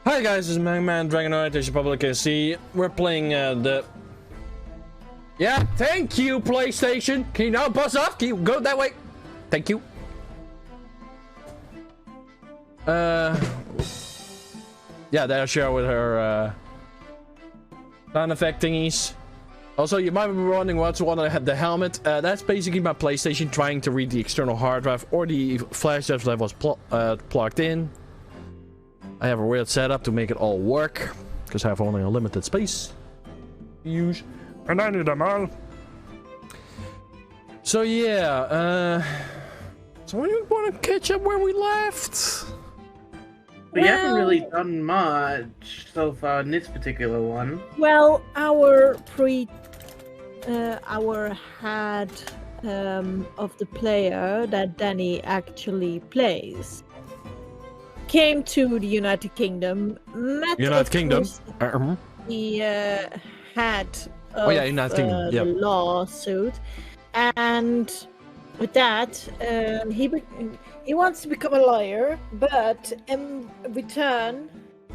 Hi guys, this is MegaDragonoid, as you probably can see. We're playing the... Yeah, thank you, PlayStation! Can you now buzz off? Can you go that way? Thank you. Yeah, there's Cheryl with her sound effect thingies. Also, you might be wondering what's on the helmet. That's basically my PlayStation trying to read the external hard drive or the flash drive that was plugged in. I have a weird setup to make it all work, because I have only a limited space to use, and I need them all. So yeah, so when you want to catch up where we left? We haven't really done much so far in this particular one. Well, our head of the player that Danny actually plays came to the United Kingdom, met the head of United Kingdom. the lawsuit, and with that, he wants to become a lawyer, but in return,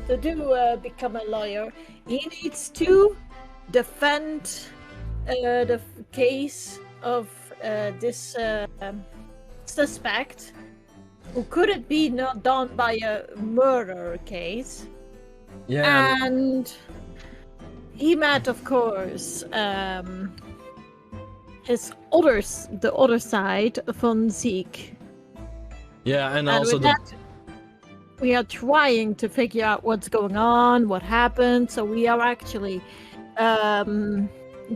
to become a lawyer, he needs to defend the case of this suspect. Who could it be not done by a murder case? Yeah. And he met, of course, the other side von Zeke. Yeah, and And also with that, we are trying to figure out what's going on, what happened. So we are actually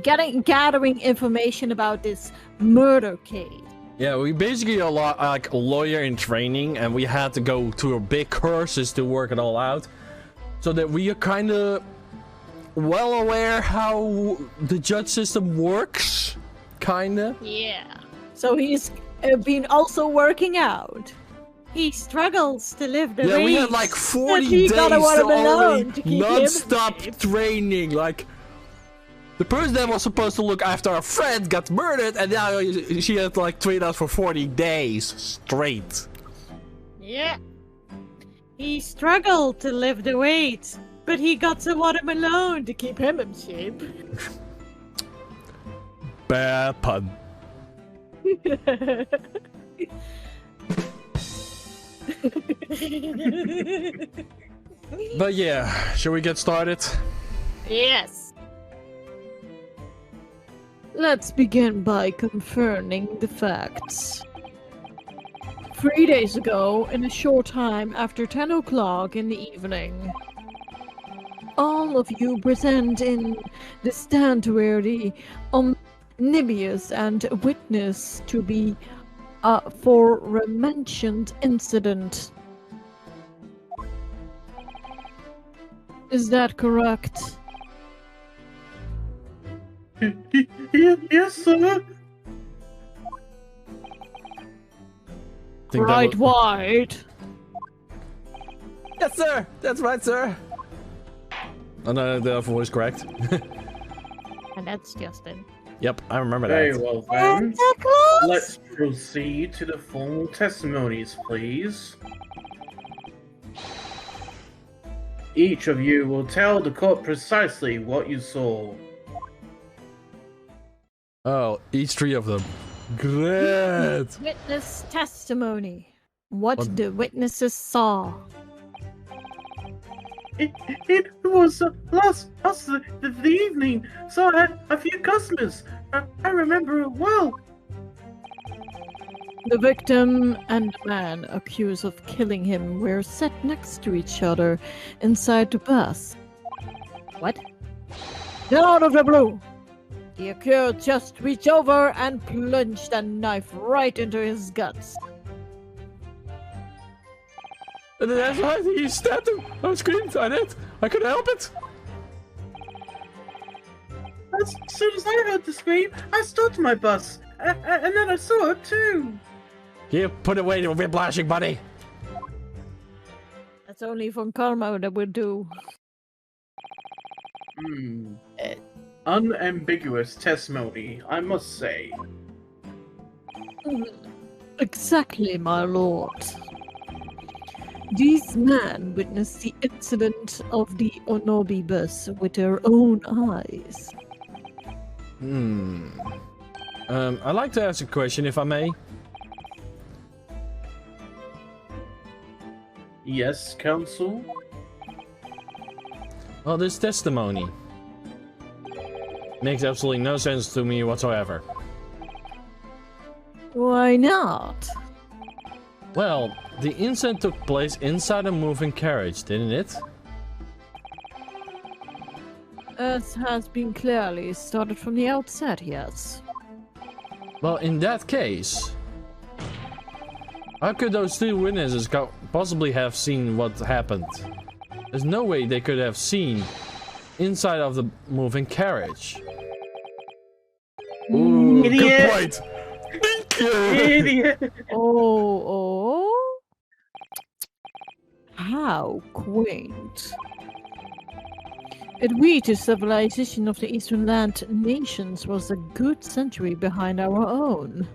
gathering information about this murder case. yeah, we basically are like a lawyer in training, and we had to go to a big courses to work it all out, so that we are kind of well aware how the judge system works, kinda. Yeah. So he's been also working out. He struggles to live the race. We had like 40 he days gotta want him alone to keep non-stop him safe. training. Like, the person that was supposed to look after our friend got murdered, and now she had like trained us for 40 days straight. Yeah. He struggled to lift the weight, but he got to want him alone to keep him in shape. Bad pun. But yeah, shall we get started? Yes. Let's begin by confirming the facts. 3 days ago, in a short time after 10 o'clock in the evening, all of you present in the sanctuary omnibus and witness to be aforementioned incident. Is that correct? Yes, sir. Right, White. Yes, sir. That's right, sir. Oh no, the voice correct. And that's Justin. Yep, I remember Very that. well then. Santa Claus? Let's proceed to the formal testimonies, please. Each of you will tell the court precisely what you saw. Oh, each three of them. Great. Witness testimony. What the witnesses saw. It was last the evening, so I had a few customers. I remember it well. The victim and the man accused of killing him were sat next to each other inside the bus. What? Then out of the blue, the accused just reached over and plunged a knife right into his guts. And then that's right, he stabbed him. I screamed, I did. I couldn't help it. As soon as I heard the scream, I stopped my bus, and then I saw it too. Here, put away your whiplashing, buddy. That's only von Karma that would do. Unambiguous testimony, I must say. Exactly, my lord. These men witnessed the incident of the Onobi bus with their own eyes. I'd like to ask a question, if I may. Yes, Council? Well, this testimony makes absolutely no sense to me whatsoever. Why not? Well, the incident took place inside a moving carriage, didn't it? As has been clearly started from the outset, yes. Well, in that case, how could those two witnesses possibly have seen what happened? There's no way they could have seen inside of the moving carriage. Ooh, Idiot. good point. Thank you. Idiot! Oh. How quaint. We to civilization of the Eastern Land nations was a good century behind our own.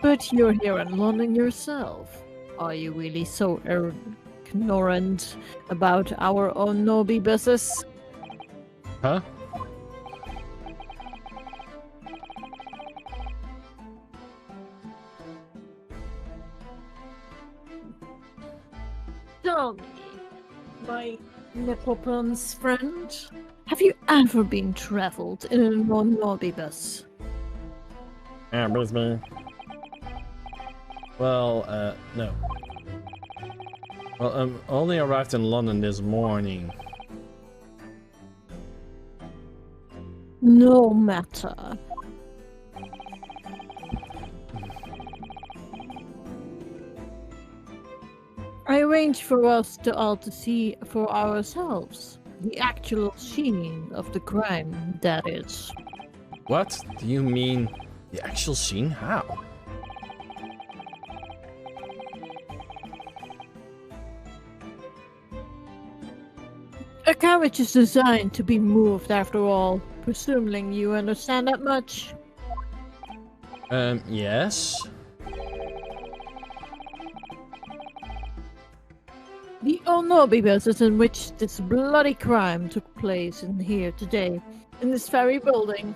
But you're here in London yourself. Are you really so ignorant about our own Nobi business? Huh? Tell me, my Nepopon's friend, have you ever been traveled in a non-Nobi bus? Yeah, Brisbane. Well, no. Well, only arrived in London this morning. No matter. I arranged for us to all to see for ourselves the actual scene of the crime, that is. What do you mean? The actual scene? How? A carriage is designed to be moved after all, presuming you understand that much. Yes. The Onobi business in which this bloody crime took place in here today, in this very building.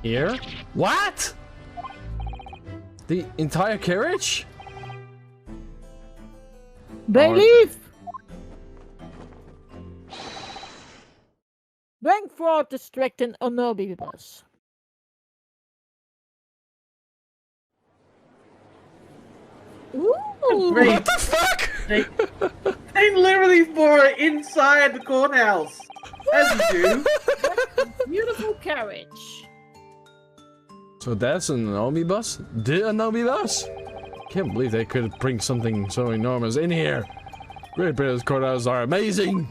Here? What? The entire carriage? Bailiff! Bring forth the strict and Onobi bus. Ooh! Great. What the fuck? They literally bore it inside the courthouse. As you do. Beautiful carriage. So that's an omnibus? The omnibus? Can't believe they could bring something so enormous in here. Great British courthouses are amazing.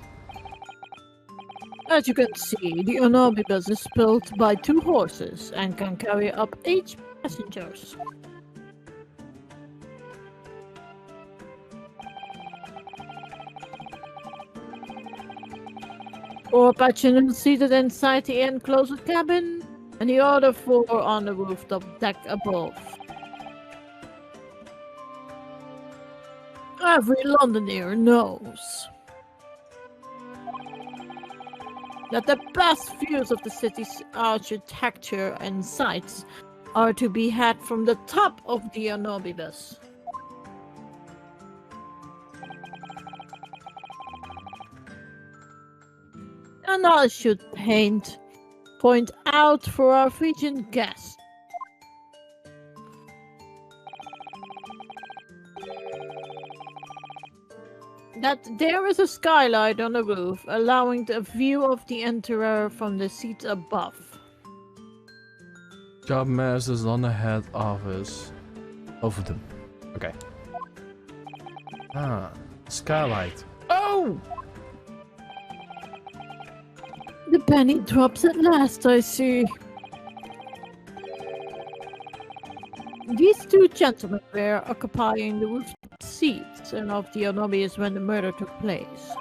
As you can see, the Onobi bus is built by 2 horses and can carry up 8 passengers. Four passengers seated inside the enclosed cabin, and the other 4 on the rooftop deck above. Every Londoner knows that the best views of the city's architecture and sights are to be had from the top of the Onobi bus. And I should point out for our frequent guests that there is a skylight on the roof, allowing the view of the interior from the seats above. Job masters on the head office. Over them. Okay. Ah, skylight. Oh! The penny drops at last, I see. These 2 gentlemen were occupying the rooftop seats and of the Onobis when the murder took place.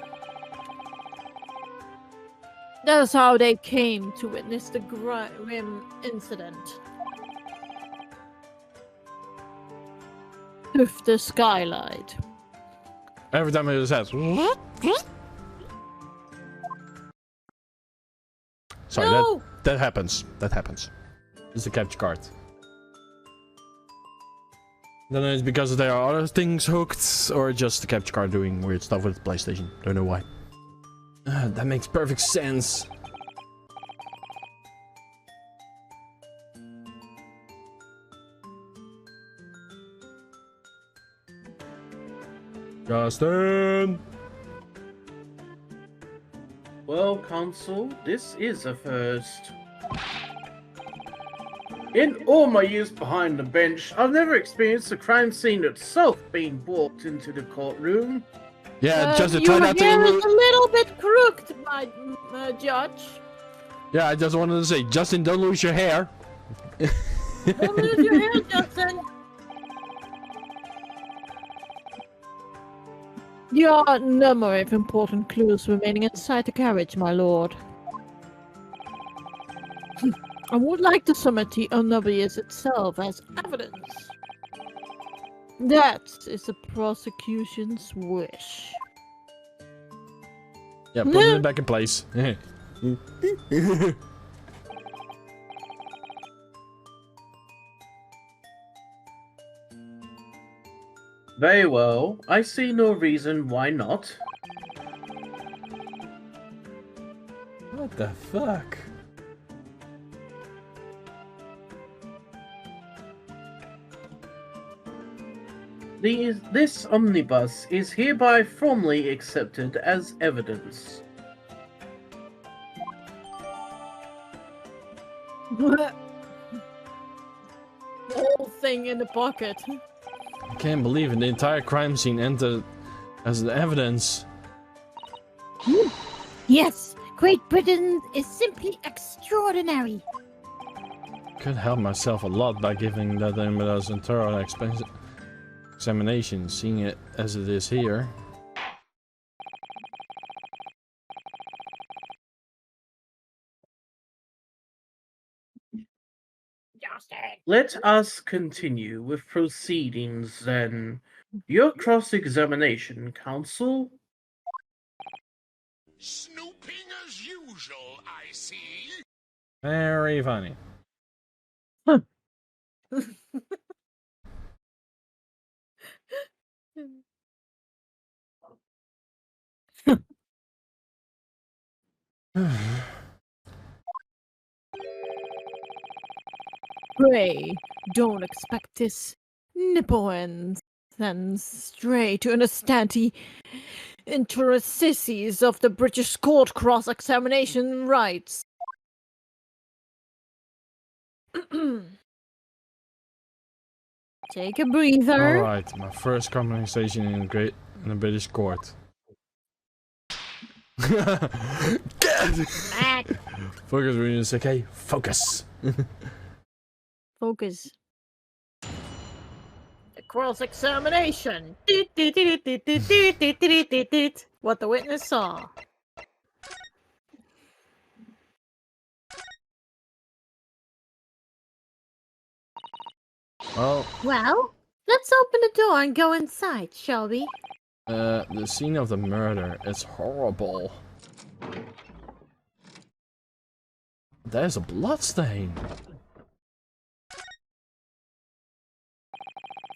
That is how they came to witness the grim incident. with the skylight. Every time it says. Sorry, No! that happens. That happens. It's a capture card. Then it's because there are other things hooked, or just the capture card doing weird stuff with the PlayStation. Don't know why. That makes perfect sense. Justin! Well, Consul, this is a first. In all my years behind the bench, I've never experienced the crime scene itself being walked into the courtroom. Yeah, Justin, your try not to. hair is a little bit crooked, my judge. Yeah, I just wanted to say, Justin, don't lose your hair. Don't lose your hair, Justin. There are a number of important clues remaining inside the carriage, my lord. I would like to submit the Onubius itself as evidence. That is the prosecution's wish. Yeah, put it back in place. Very well, I see no reason why not. What the fuck? This omnibus is hereby formally accepted as evidence. The whole thing in the pocket. I can't believe it. The entire crime scene entered as evidence. Yes, Great Britain is simply extraordinary. Could help myself a lot by giving that as a thorough examination, seeing it as it is here. Let us continue with proceedings then. Your cross-examination, counsel. Snooping as usual, I see. Very funny. Pray, don't expect this Nippoans and stray to understand the intricacies of the British court cross-examination rights. Take a breather. Alright, my first conversation in the British court. Focus, we're gonna say, okay, focus. Focus. The cross-examination. What the witness saw. Well, Let's open the door and go inside, shall we? the scene of the murder is horrible. There's a bloodstain.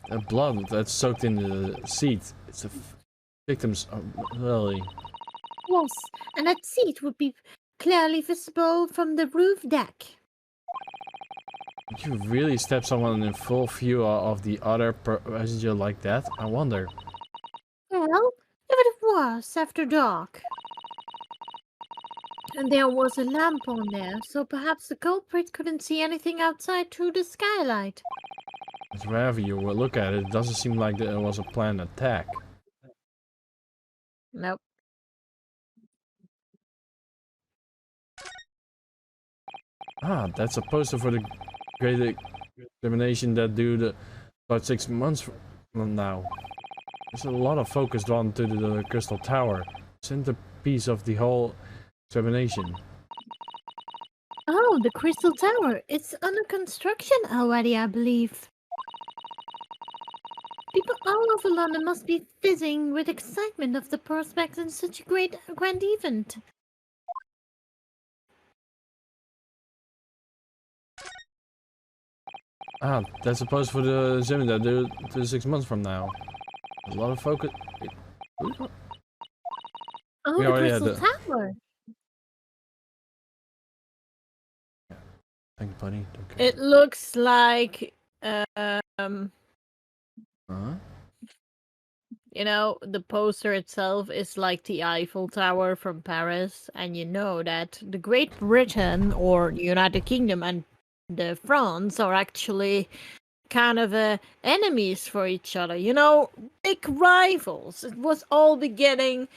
The blood that's soaked in the seat. It's the victims. Really. Yes, and that seat would be clearly visible from the roof deck. Would you really step someone in full view of the other passenger like that? I wonder. Well, if it was after dark. And there was a lamp on there, so perhaps the culprit couldn't see anything outside through the skylight. But wherever you will look at it, it doesn't seem like there was a planned attack. Nope. Ah, that's a poster for the great examination that due about 6 months from now. There's a lot of focus drawn to the crystal tower, centerpiece of the whole examination. Oh, the Crystal Tower. It's under construction already, I believe. People all over London must be fizzing with excitement of the prospect in such a grand event. Ah, that's supposed for the seminar to 6 months from now. A lot of focus. Oh, We the already had Crystal Tower. Thank you, buddy. Okay. It looks like, Huh? you know, the poster itself is like the Eiffel Tower from Paris, and you know that the Great Britain or the United Kingdom and the France are actually kind of enemies for each other. You know, big rivals. It was all beginning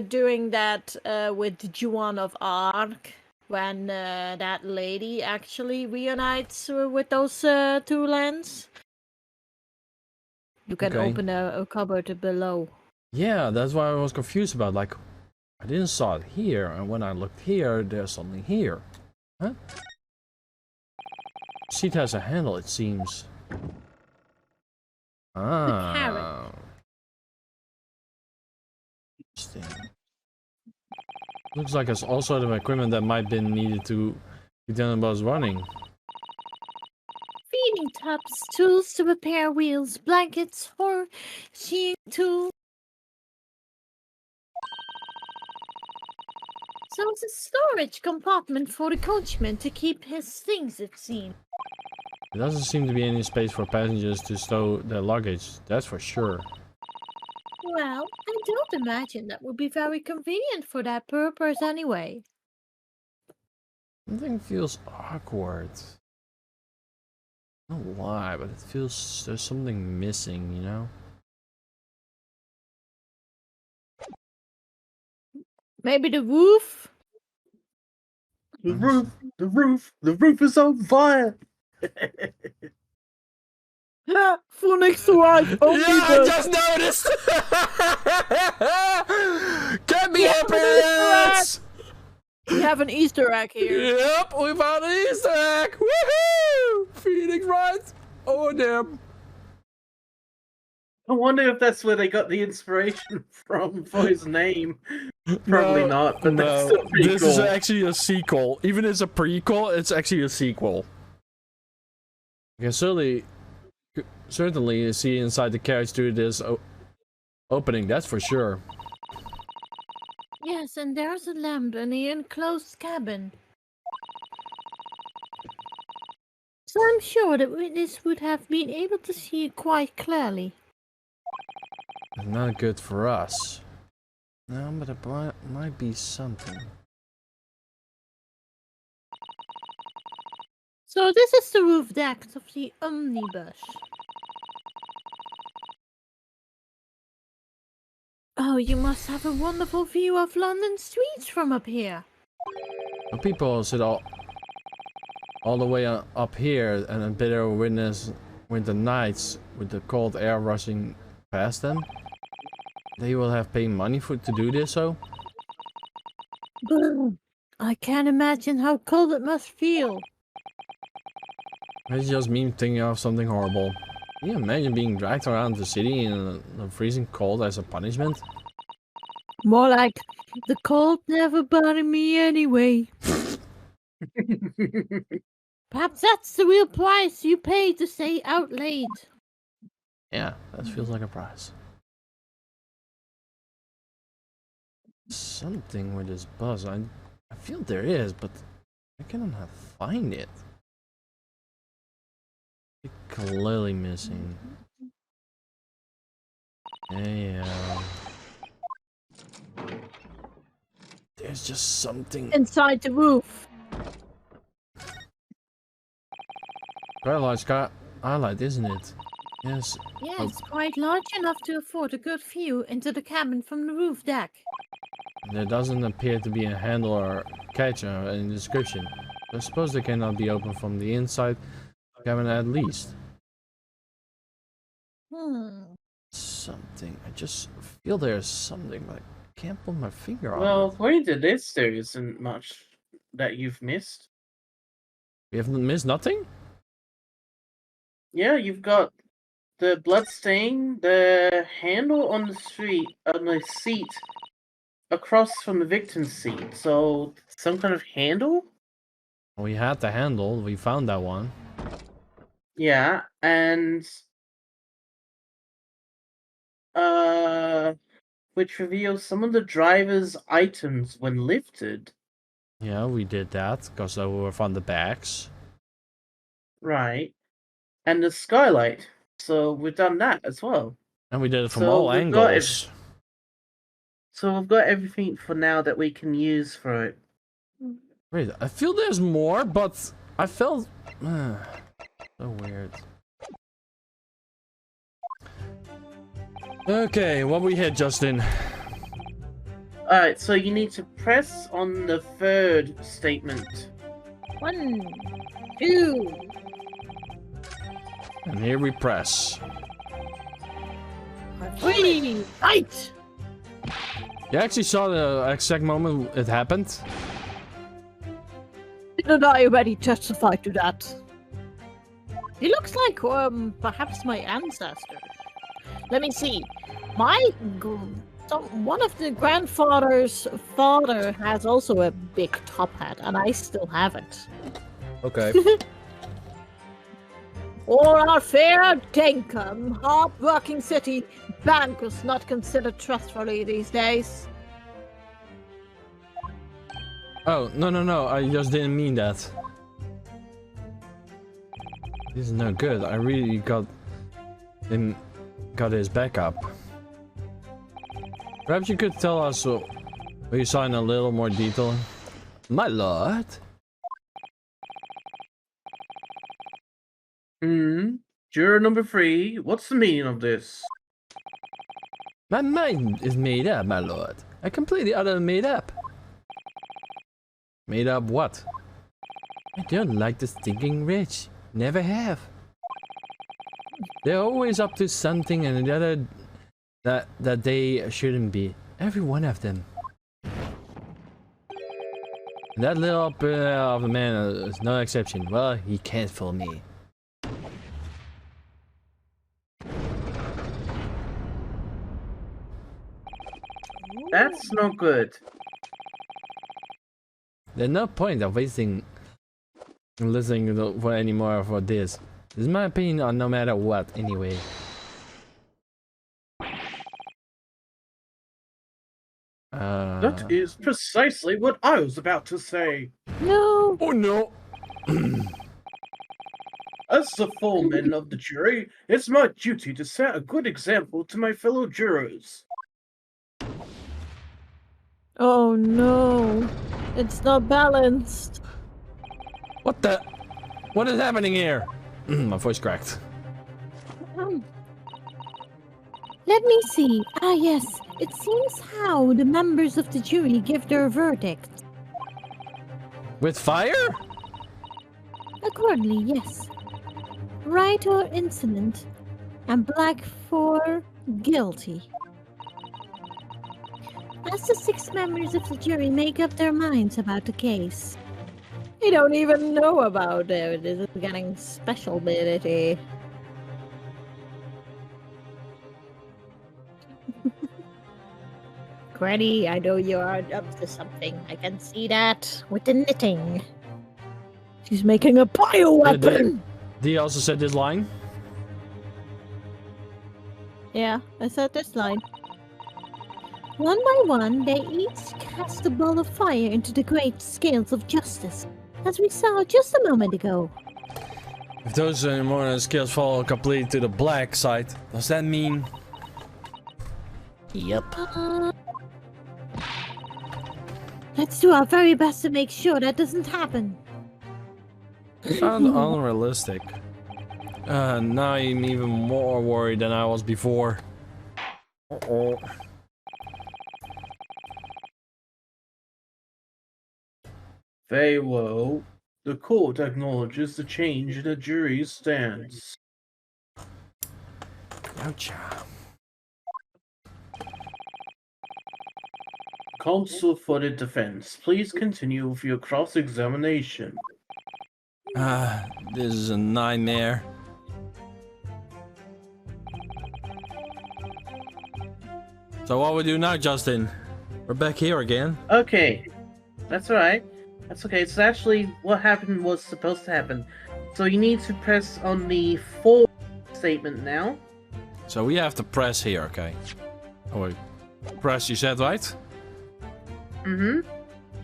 doing that with Joan of Arc when that lady actually reunites with those two lands. You can Okay. open a cupboard below. Yeah, that's why I was confused about. Like, I didn't saw it here, and when I looked here, there's something here. Huh? Seat has a handle, it seems. Ah. Interesting. Looks like it's all sort of equipment that might be needed to be done about running. Feeding tubs, tools to repair wheels, blankets, horseshoe tools. So it's a storage compartment for the coachman to keep his things, it seems. There doesn't seem to be any space for passengers to stow their luggage, that's for sure. Well, I don't imagine that would be very convenient for that purpose anyway. Something feels awkward. I don't know why, but it feels there's something missing, you know? Maybe the roof? The roof is on fire! Phoenix White! Yeah, I just noticed! Can't be happier than this! We have an Easter egg here. Yep, we found an Easter egg! Woohoo! Phoenix Wright! Oh, damn. I wonder if that's where they got the inspiration from for his name. Probably not, but that's still pretty this cool. is actually a sequel. Even if it's a prequel, it's actually a sequel. You can certainly see inside the carriage through this opening, that's for sure. Yes, and there's a lamp in the enclosed cabin. So I'm sure the witness would have been able to see it quite clearly. Not good for us. No, but it might be something. So this is the roof deck of the omnibus. Oh, you must have a wonderful view of London streets from up here. The people sit all the way up here and then bear witness winter nights with the cold air rushing past them. They will have paid money to do this, so? I can't imagine how cold it must feel. It's just me thinking of something horrible. Can you imagine being dragged around the city in the freezing cold as a punishment? More like, the cold never bothered me anyway. Perhaps that's the real price you pay to stay out late. Yeah, that feels like a price. Something with this buzz. I feel there is, but I cannot find it. It's clearly missing. Yeah. There's just something. Inside the roof. Quite a large skylight, isn't it? Yes. Yeah, it's quite large enough to afford a good view into the cabin from the roof deck. There doesn't appear to be a handle or catch in the description. I suppose they cannot be opened from the inside cabin at least. Something. I just feel there's something, but I can't put my finger on it. Well, according to this, there isn't much that you've missed. We haven't missed nothing? Yeah, you've got the blood stain, the handle on the seat across from the victim's seat. So some kind of handle? We had the handle. We found that one. Yeah, and which reveals some of the driver's items when lifted. Yeah, we did that because we were from the bags. Right. And the skylight. So we've done that as well. And we did it from So all we've got angles. So we've got everything for now that we can use for it. Wait, I feel there's more, but I felt so weird. Okay, what we hit, Justin? Alright, so you need to press on the third statement. 1, 2. And here we press. 3. Right! You actually saw the exact moment it happened? Didn't I already testify to that? He looks like, perhaps my ancestor. Let me see. One of the grandfather's father has also a big top hat, and I still have it. Okay. Or our fair Dinkum, hard-working city, bankers not considered trustworthy these days. Oh, no, I just didn't mean that. This is no good. I really got his back up. Perhaps you could tell us what you saw in a little more detail. My lord? Juror number 3, what's the meaning of this? My mind is made up, my lord. I completely utterly made up. Made up what? I don't like the stinking rich. Never have. They're always up to something and the other that they shouldn't be. Every one of them. That little bit of a man is no exception. Well, he can't fool me. That's not good. There's no point of listening for any more for this. This is my opinion on no matter what, anyway. That is precisely what I was about to say. No. Oh no! As the foreman of the jury, it's my duty to set a good example to my fellow jurors. Oh no. It's not balanced. What the? What is happening here? My voice cracked. Let me see. Ah, yes. It seems how the members of the jury give their verdict. With fire? Accordingly, yes. Right or incident, and black for guilty. As the 6 members of the jury make up their minds about the case. We don't even know about it. This is getting special ability. Granny, I know you are up to something. I can see that with the knitting. She's making a bioweapon! Did he also said this line? Yeah, I said this line. One by one, they each cast a ball of fire into the great scales of justice, as we saw just a moment ago. If those more skills fall completely to the black side, does that mean? Yep. Let's do our very best to make sure that doesn't happen. Sound unrealistic. Now I'm even more worried than I was before. Uh-oh. Very well. The court acknowledges the change in the jury's stance. Ouch. Counsel for the defense, please continue with your cross-examination. This is a nightmare. So what we do now, Justin? We're back here again. Okay, that's right. That's okay. It's actually what happened was supposed to happen. So you need to press on the for statement now. So we have to press here, okay? Oh wait, press. You said right? Mm-hmm.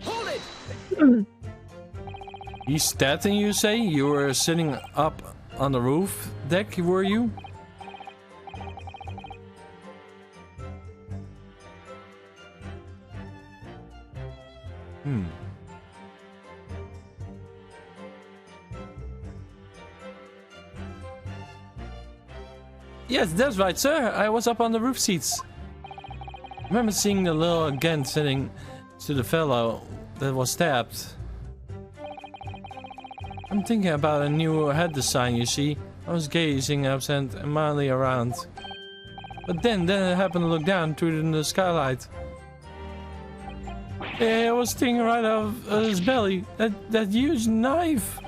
Hold it! He's statting. You say you were sitting up on the roof deck, were you? Yes, that's right, sir. I was up on the roof seats. Remember seeing the little again sitting to the fellow that was stabbed. I'm thinking about a new head design, you see. I was gazing absent-mindedly around. But then I happened to look down through the skylight. Yeah, it was stinging right out of his belly. That huge knife.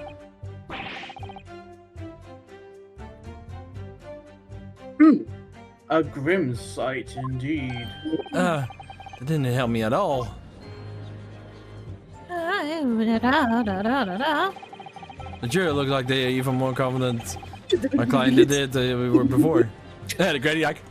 A grim sight indeed. That didn't help me at all. The jury looked like they are even more confident my client did we were before. They had a great like.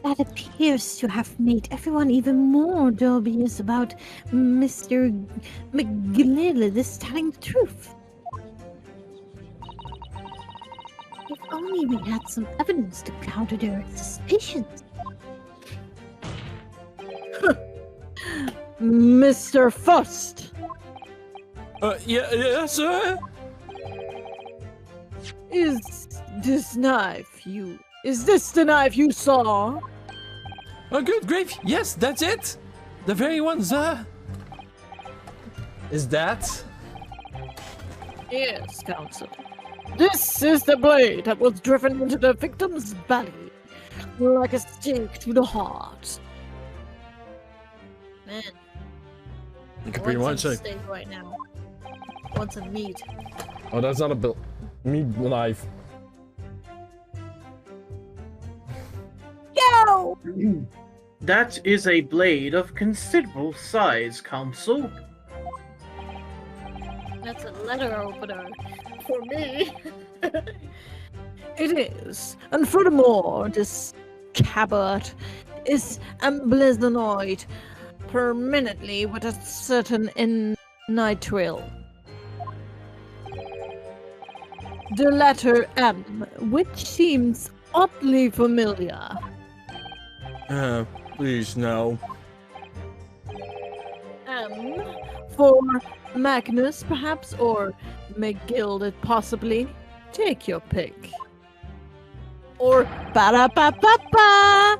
That appears to have made everyone even more dubious about Mr. McGillis telling the truth. If only we had some evidence to counter their suspicions. Mr. Fust, Yes, sir. is this the knife you saw? Oh, good grief. Yes, that's it. The very one, sir. Is that? Yes, Counsel. This is the blade that was driven into the victim's belly, like a stake to the heart. Man, You can pretty much say. steak right now. Want some meat? Oh, that's not a meat knife. Go! That is a blade of considerable size, Counsel. That's a letter opener for me. It is, and furthermore, this scabbard is emblazoned permanently with a certain nitrile. The letter M, which seems oddly familiar. Please, no. M for Magnus, perhaps, or McGilded, possibly. Take your pick. Or ba-da-ba-ba-ba!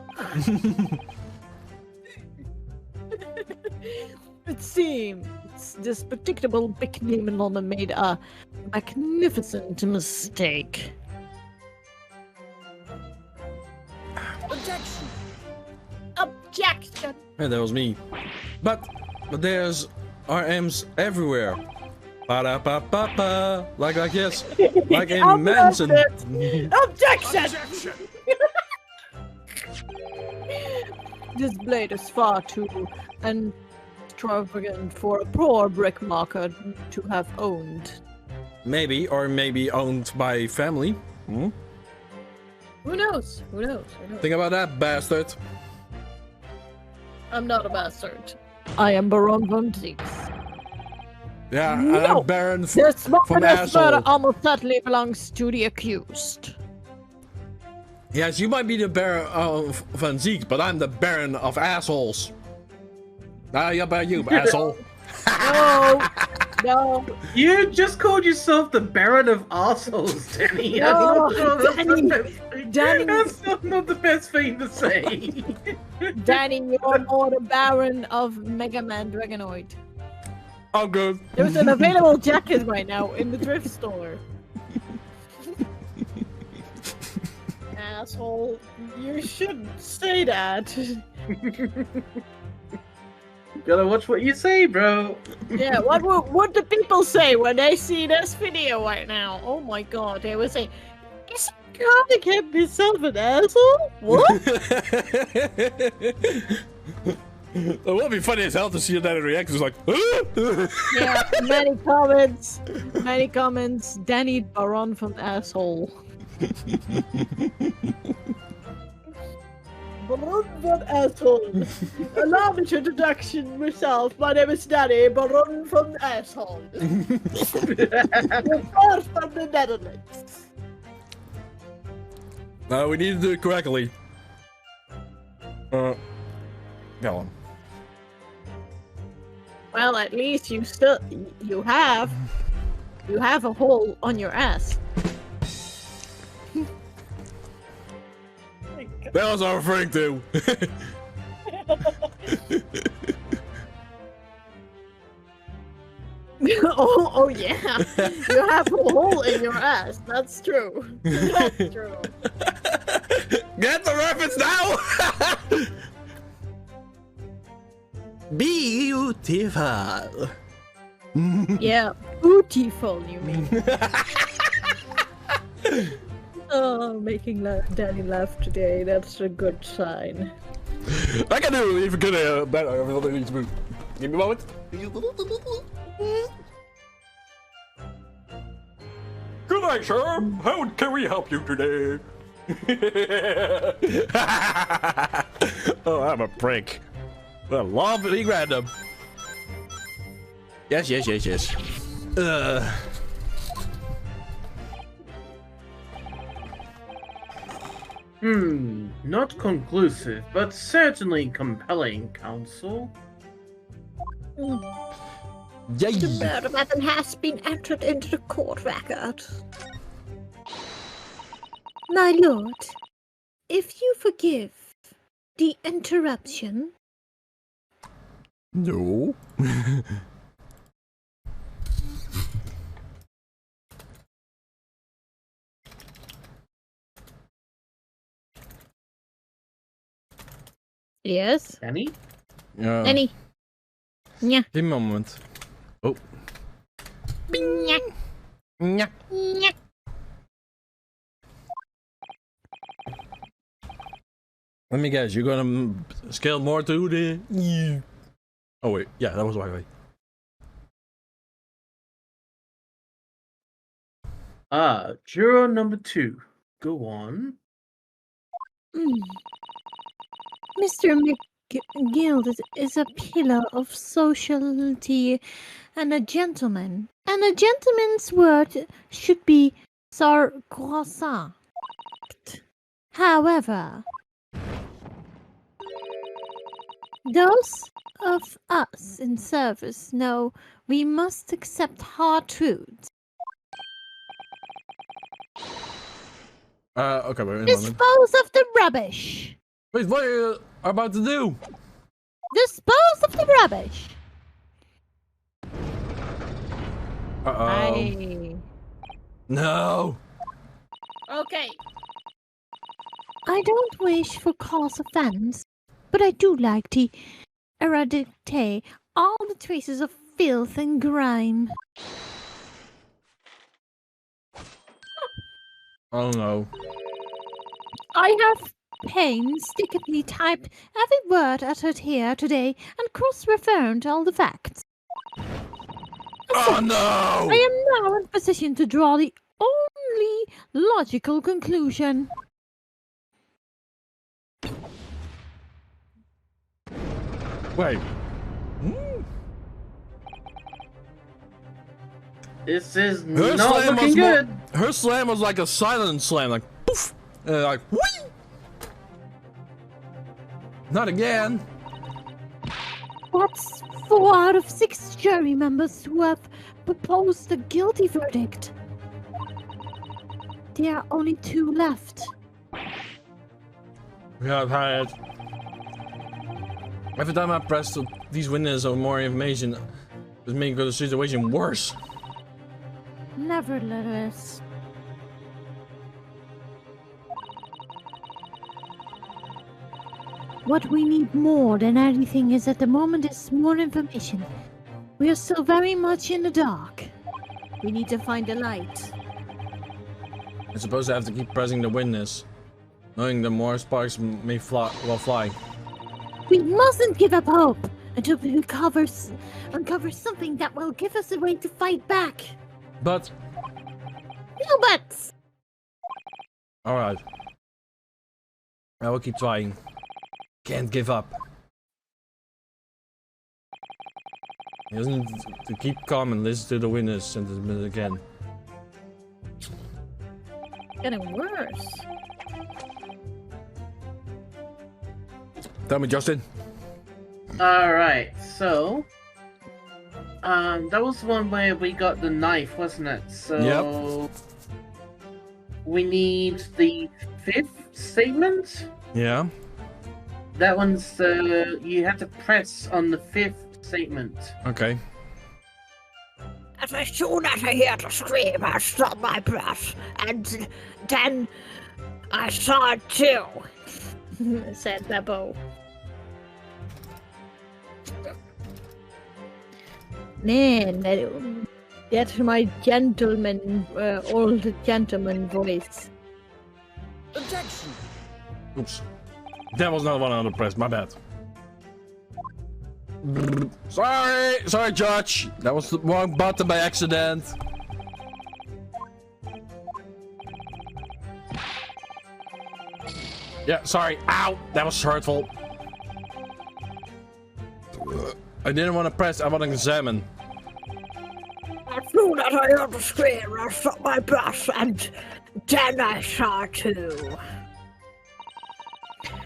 It seems this predictable big name made a magnificent mistake. Objection! Objection! Yeah, that was me. But there's RMs everywhere. Ba-da-ba-ba-ba. Like yes. Like in Manson. Objection! Objection! This blade is far too extravagant for a poor brick marker to have owned. Maybe, or maybe owned by family. Hmm? Who knows? Who knows? Who knows? Think about that, bastard. I'm not a bastard. I am Baron von Zeeks. Yeah, No! I'm Baron This from murder asshole. almost certainly belongs to the accused. Yes, you might be the Baron of Van Ziek, but I'm the Baron of assholes. How about you, asshole? No, no, You just called yourself the Baron of Arseholes, Danny. No, Danny, Danny. That's not the best thing to say. Danny, you're more the Baron of MegaDragonoid. Oh, good. There's an available jacket right now in the thrift store. Asshole, you shouldn't say that. Gotta watch what you say, bro. Yeah, what do people say when they see this video right now? Oh my god, they will say, is Karnik himself an asshole? What? It would be funny as hell to see that reaction. It's like, Yeah, many comments. Danny Baron from asshole. Baron from asshole. Allow me to introduction myself. My name is Danny Baron from asshole. Report from the Netherlands. No, we need to do it correctly. Go on. Well, at least you have a hole on your ass. That was our referring to. oh yeah, you have a hole in your ass. That's true. That's true. Get the reference now. Beautiful. Yeah, beautiful. You mean? Oh, making Danny laugh today. That's a good sign. I can do it even good. Better. Give me a moment. Good night, sir. How can we help you today? Oh, I'm a prick. I love being random. Yes. Not conclusive, but certainly compelling, Counsel. Yay. The murder weapon has been entered into the court record. My lord, if you forgive the interruption. No. Yes. Danny? Yeah. Danny. Yeah. Give me a moment. Oh. Yeah. Yeah. Yeah. Let me guess, you're gonna scale more to the... Oh wait, yeah, that was right. Juror number 2. Go on. Mr. McGill is a pillar of sociality and a gentleman. And a gentleman's word should be sacrosanct. However, those of us in service know we must accept hard truths. Okay, wait a moment. Dispose of the rubbish. Wait, what are you about to do? Dispose of the rubbish. Uh-oh. No. Okay. I don't wish for cause offense, but I do like to eradicate all the traces of filth and grime. Oh no. I have painstakingly typed every word uttered here today and cross-referred all the facts. Oh no! I am now in position to draw the only logical conclusion. Wait. This is Her not slam looking was good. Her slam was like a silent slam, like poof, and like whee! Not again. That's 4 out of 6 jury members who have proposed a guilty verdict. There are only 2 left. We have had. Every time I press these windows or more information, it's making the situation worse. Nevertheless, What we need more than anything is at the moment is more information. We are still very much in the dark. We need to find a light. I suppose I have to keep pressing the witness, knowing that more sparks may fly. We mustn't give up hope until we uncover something that will give us a way to fight back. But... No buts! Alright. I will keep trying. Can't give up. He doesn't to keep calm and listen to the witness sentence again. Getting worse. Tell me, Justin. Alright, so... that was one where we got the knife, wasn't it? So... Yep. We need the 5th statement? Yeah. That one's, you have to press on the 5th statement. Okay. As soon as I heard the scream, I stopped my breath, and then I saw it too, said Beppo. Man, that's my gentleman, old gentleman voice. Objection! Oops. That was not one on the press, my bad. Sorry, Judge. That was the wrong button by accident. Yeah, sorry. Ow! That was hurtful. I didn't want to press, I want to examine. as soon as I heard the scream, I stopped my breath, and then I saw it too.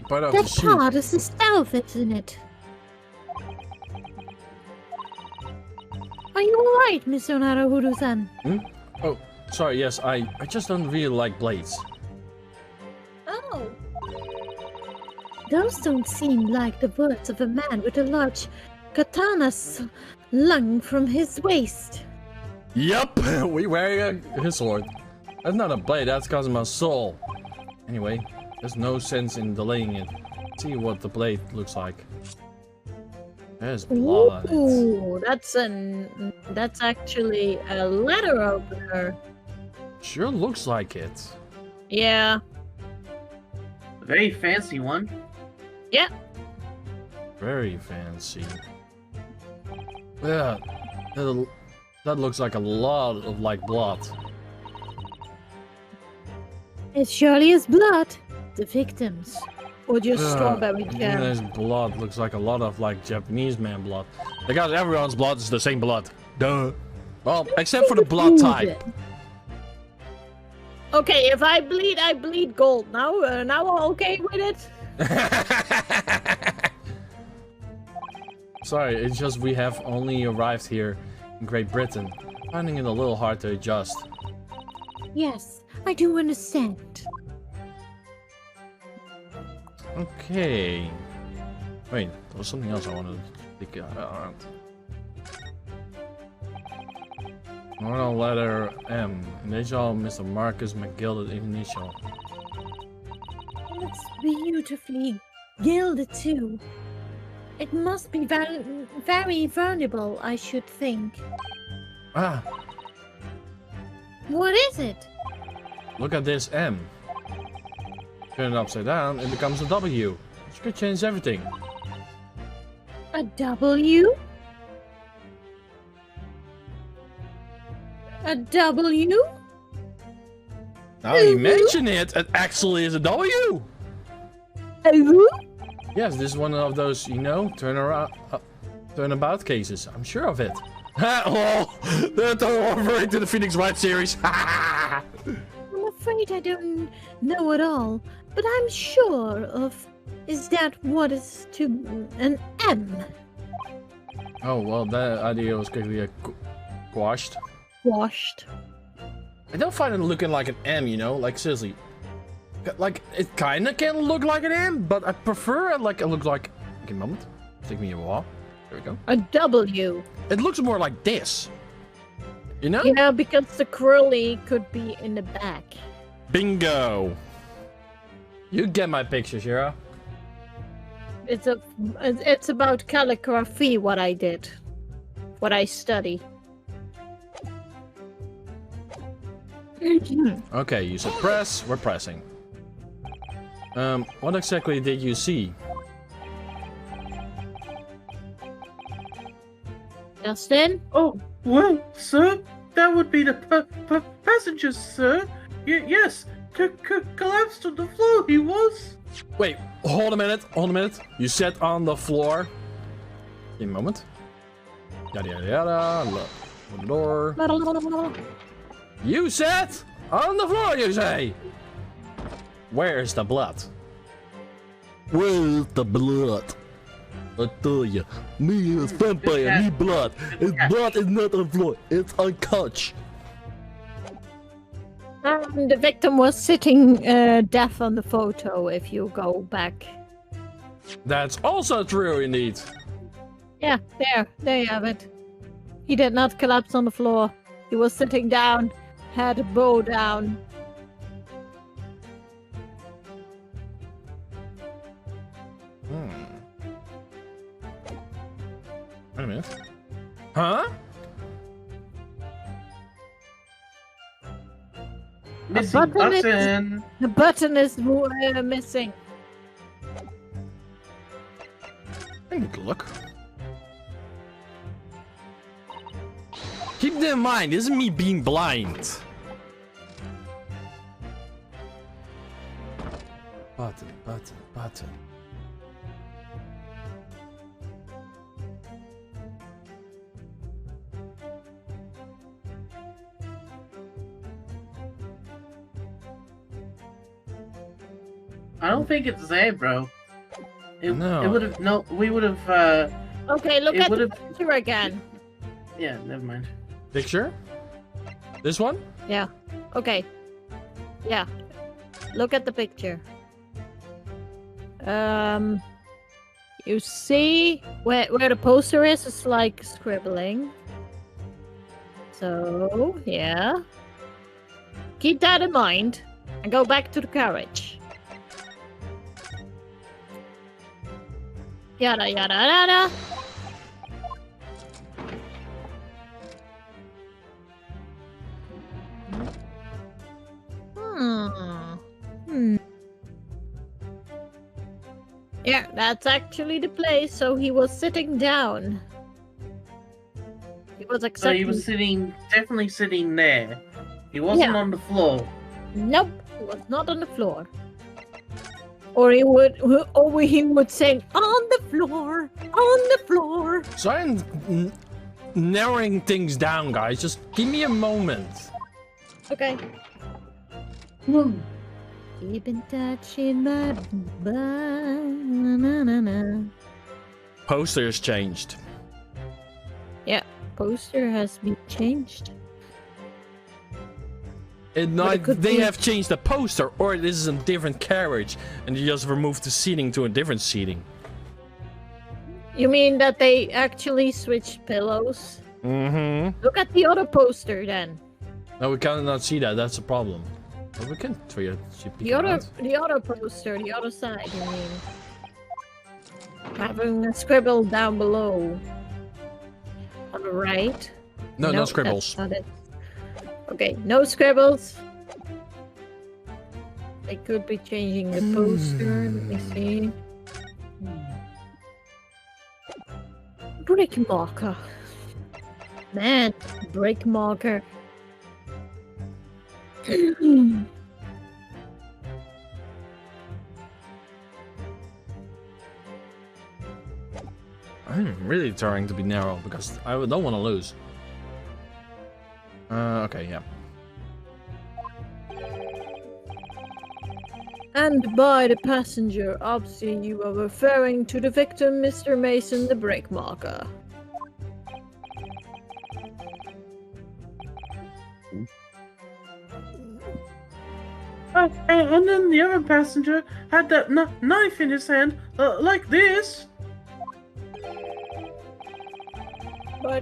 Part of the That suit. part is the stealth, isn't it? Are you alright, Mr. Naruhodo-san? Oh, sorry, yes, I just don't really like blades. Oh. Those don't seem like the words of a man with a large katana slung from his waist. Yup, we wearing his sword. That's not a blade, that's Kazuma's soul. Anyway, there's no sense in delaying it. See what the blade looks like. There's blood on it. Ooh, that's actually a letter opener. Sure looks like it. Yeah. A very fancy one. Yeah. Very fancy. Yeah, that looks like a lot of like blood. It surely is blood. The victims. Or just Yeah, strawberry even jam. his blood looks like a lot of like Japanese man blood. Because everyone's blood is the same blood. Duh. Well, except for the blood type. Okay, if I bleed gold. Now I'm okay with it. Sorry, it's just we have only arrived here in Great Britain. Finding it a little hard to adjust. Yes, I do understand. Okay. Wait, there was something else I wanted to pick out. Model letter M. Initial Mr. Marcus McGilded initial. It's beautifully gilded too. It must be very vulnerable, I should think. Ah, What is it? look at this M. Turn it upside down, it becomes a W. Which could change everything. A W? A W? Now you mention it, it actually is a W. Oh? Yes, this is one of those, you know, turnabout cases. I'm sure of it. Oh, they're referring to the Phoenix Wright series. I'm afraid I don't know at all, but I'm sure of. Is that what is to an M? Oh, well, that idea was quickly quashed. Washed. I don't find it looking like an M, you know, like seriously. Like, it kinda can look like an M, but I prefer it like it looks like... Okay, a moment. Take me a while. There we go. A W. It looks more like this. You know? Yeah, because the curly could be in the back. Bingo. You get my picture, Shira. It's about calligraphy. What I did, what I study. Okay, you said press. We're pressing. What exactly did you see? Justin? Oh, well, sir, that would be the passengers, sir. Yes, collapsed on the floor, he was. Wait, hold a minute. You said on the floor. Give me a moment. Yada yada yada. Look. The door. You said on the floor, you say. Where's the blood? Where's the blood? I tell you, me is vampire, me blood. His blood is not on the floor, it's on couch. The victim was sitting deaf on the photo, if you go back. That's also true, indeed. Yeah, there you have it. He did not collapse on the floor. He was sitting down, had a bow down. Wait a minute. Huh? Missing button. The button is missing. I need to look. Keep that in mind, this isn't me being blind. Button. I don't think it's there, bro. No. It would have. No, we would have. Okay, look It at the would've- picture again. Yeah, never mind. Picture? This one? Yeah. Okay. Yeah. Look at the picture. You see where the poster is? It's like scribbling. So yeah. Keep that in mind and go back to the carriage. Yada yada yada. Yeah, that's actually the place. So he was sitting down. He was So accepting. he was definitely sitting there. He wasn't Yeah. on the floor. Nope, he was not on the floor. Or he would sing on the floor, on the floor. So I'm narrowing things down, guys. Just give me a moment. Okay. Keep in touch in my banana. Poster has changed. Yeah, poster has been changed. They could be- have changed the poster, or this is a different carriage, and you just removed the seating to a different seating. You mean that they actually switched pillows? Mm-hmm. Look at the other poster then. No, we cannot see that. That's a problem. But we can try to peek The other around. poster, the other side, you mean. Having a scribble down below. On the right. No, no Nope, scribbles. that's not it. Okay, no scribbles. They could be changing the poster. Let me see. Brick marker. Man, brick marker. I'm really trying to be narrow because I don't want to lose. Okay, yeah. And by the passenger, obviously you are referring to the victim, Mr. Mason, the brake marker. And then the other passenger had that knife in his hand, like this. By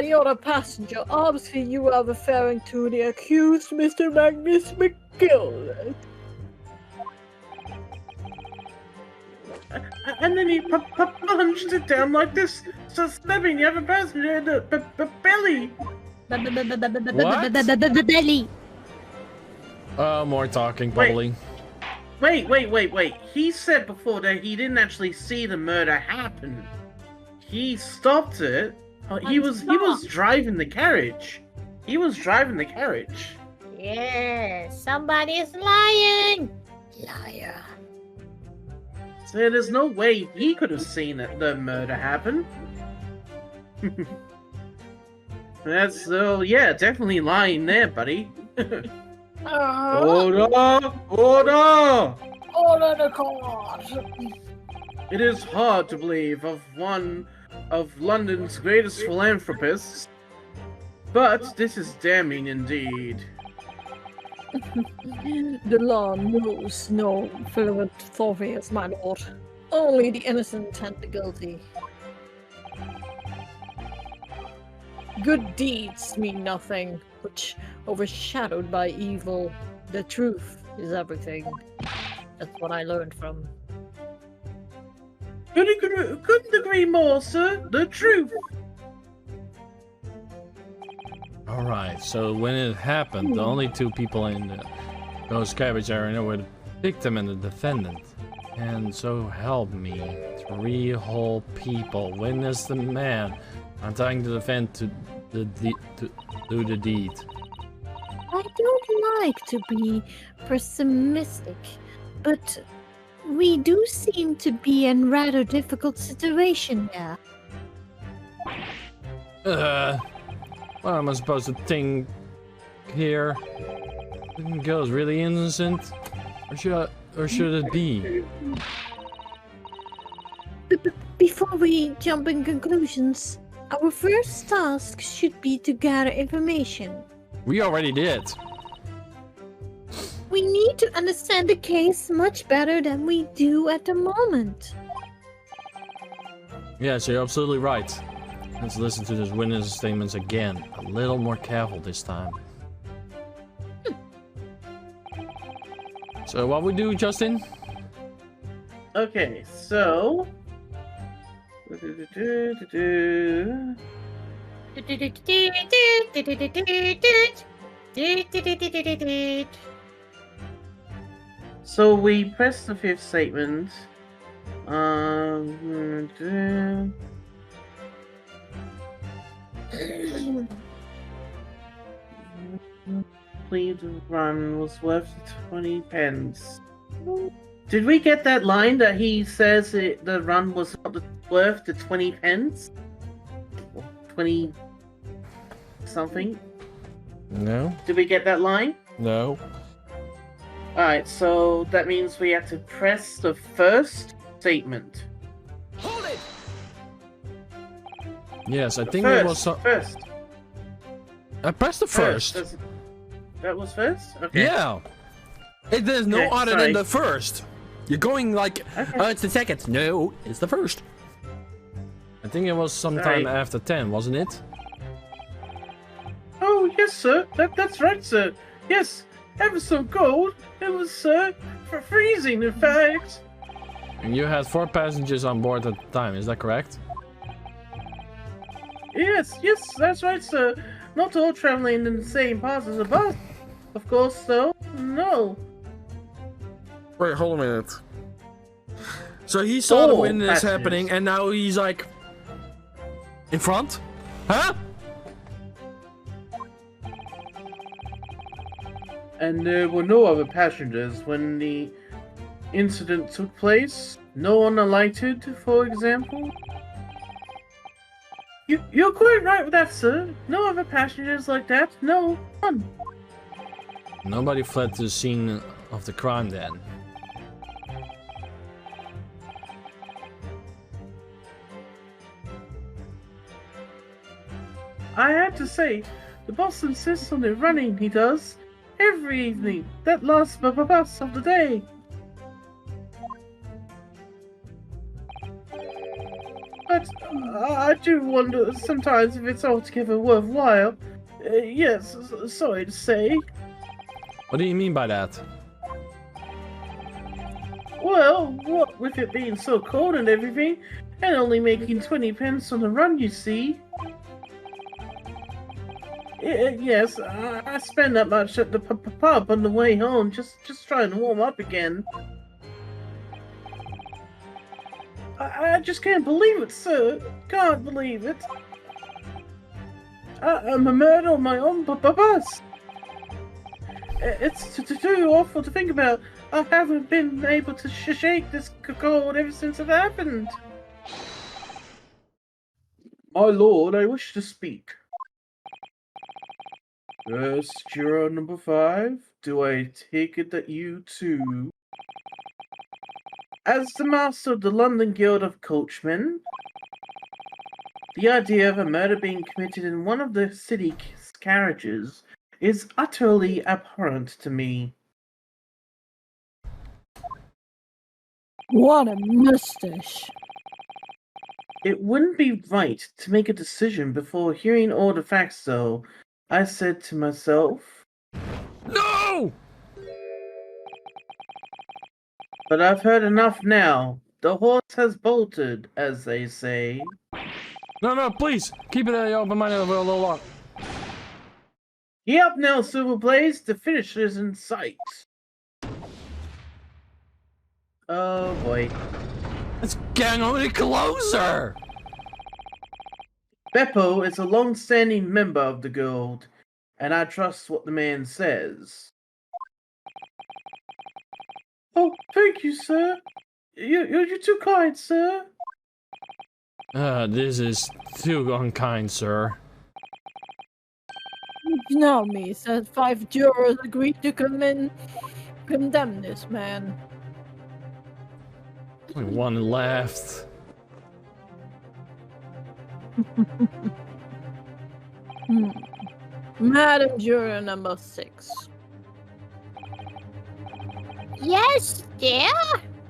the other passenger, obviously you are referring to the accused, Mr. Magnus McGill. and then he punched it down like this, so stabbing the other person in the belly. Belly. Oh, more talking, probably. Wait. He said before that he didn't actually see the murder happen. He stopped it. He was driving the carriage. He was driving the carriage. Yeah, somebody's lying. Liar. So there's no way he could have seen the murder happen. That's yeah, definitely lying there, buddy. Order! Order the court. It is hard to believe of one of London's greatest philanthropists, but this is damning indeed. The law knows no philanthropy, my lord. Only the innocent and the guilty. Good deeds mean nothing, which overshadowed by evil. The truth is everything. That's what I learned from. Couldn't agree more, sir. The truth. Alright, so when it happened, the only two people in those cabbage area were the victim and the defendant. And so help me, 3 whole people witnessed the man trying to defend to do the deed. I don't like to be pessimistic, but we do seem to be in rather difficult situation here. What am I supposed to think here? The girl's really innocent? Or should it be? Before we jump in conclusions, our first task should be to gather information. We already did. We need to understand the case much better than we do at the moment. Yes, you're absolutely right. Let's listen to this witness statements again. A little more careful this time. So what we do, Justin? Okay, so. So we press the 5th statement. Plead run was worth 20 pence. Did we get that line that he says the run was not worth the 20 pence? 20 something? No. Did we get that line? No. Alright, so that means we have to press the first statement. Hold it! Yes, I think First, it was first. I pressed the first. That was first? Okay. Yeah. There's no Okay, other sorry. than the first. You're going like, Okay. oh, it's the second. No, it's the first. I think it was sometime Sorry. after 10, wasn't it? Oh, yes, sir. That's right, sir. Yes, ever so cold. It was, sir, for freezing, in fact. And you had 4 passengers on board at the time, is that correct? Yes, that's right, sir. Not all traveling in the same path as a bus. Of course, though. No. Wait, hold a minute. So he saw the 4 witness passengers. happening, and now he's like in front? Huh? And there were no other passengers when the incident took place. No one alighted, for example. You're quite right with that, sir. No other passengers like that. No one. Nobody fled to the scene of the crime then. I had to say, the boss insists on it running, he does. Every evening. That last bus of the day. But I do wonder sometimes if it's altogether worthwhile. Yes, sorry to say. What do you mean by that? Well, what with it being so cold and everything, and only making 20 pence on the run, you see. Yes, I spend that much at the pub on the way home, just trying to warm up again. I just can't believe it, sir. Can't believe it. I'm a murder on my own bus. It's too awful to think about. I haven't been able to shake this cold ever since it happened. My lord, I wish to speak. Yes, juror number 5. Do I take it that you too? As the master of the London Guild of Coachmen, the idea of a murder being committed in one of the city carriages is utterly abhorrent to me. What a mustache. It wouldn't be right to make a decision before hearing all the facts, though. I said to myself. No! But I've heard enough now. The horse has bolted, as they say. No, please! Keep it open-minded for a little long. Gee up now, Silver Blaze. The finish is in sight. Oh boy. It's getting a little closer! Beppo is a long-standing member of the guild, and I trust what the man says. Oh, thank you, sir. You're too kind, sir. This is too unkind, sir. You know me, said 5 jurors agreed to condemn this man. Only one left. Madam Juror number 6. Yes, dear?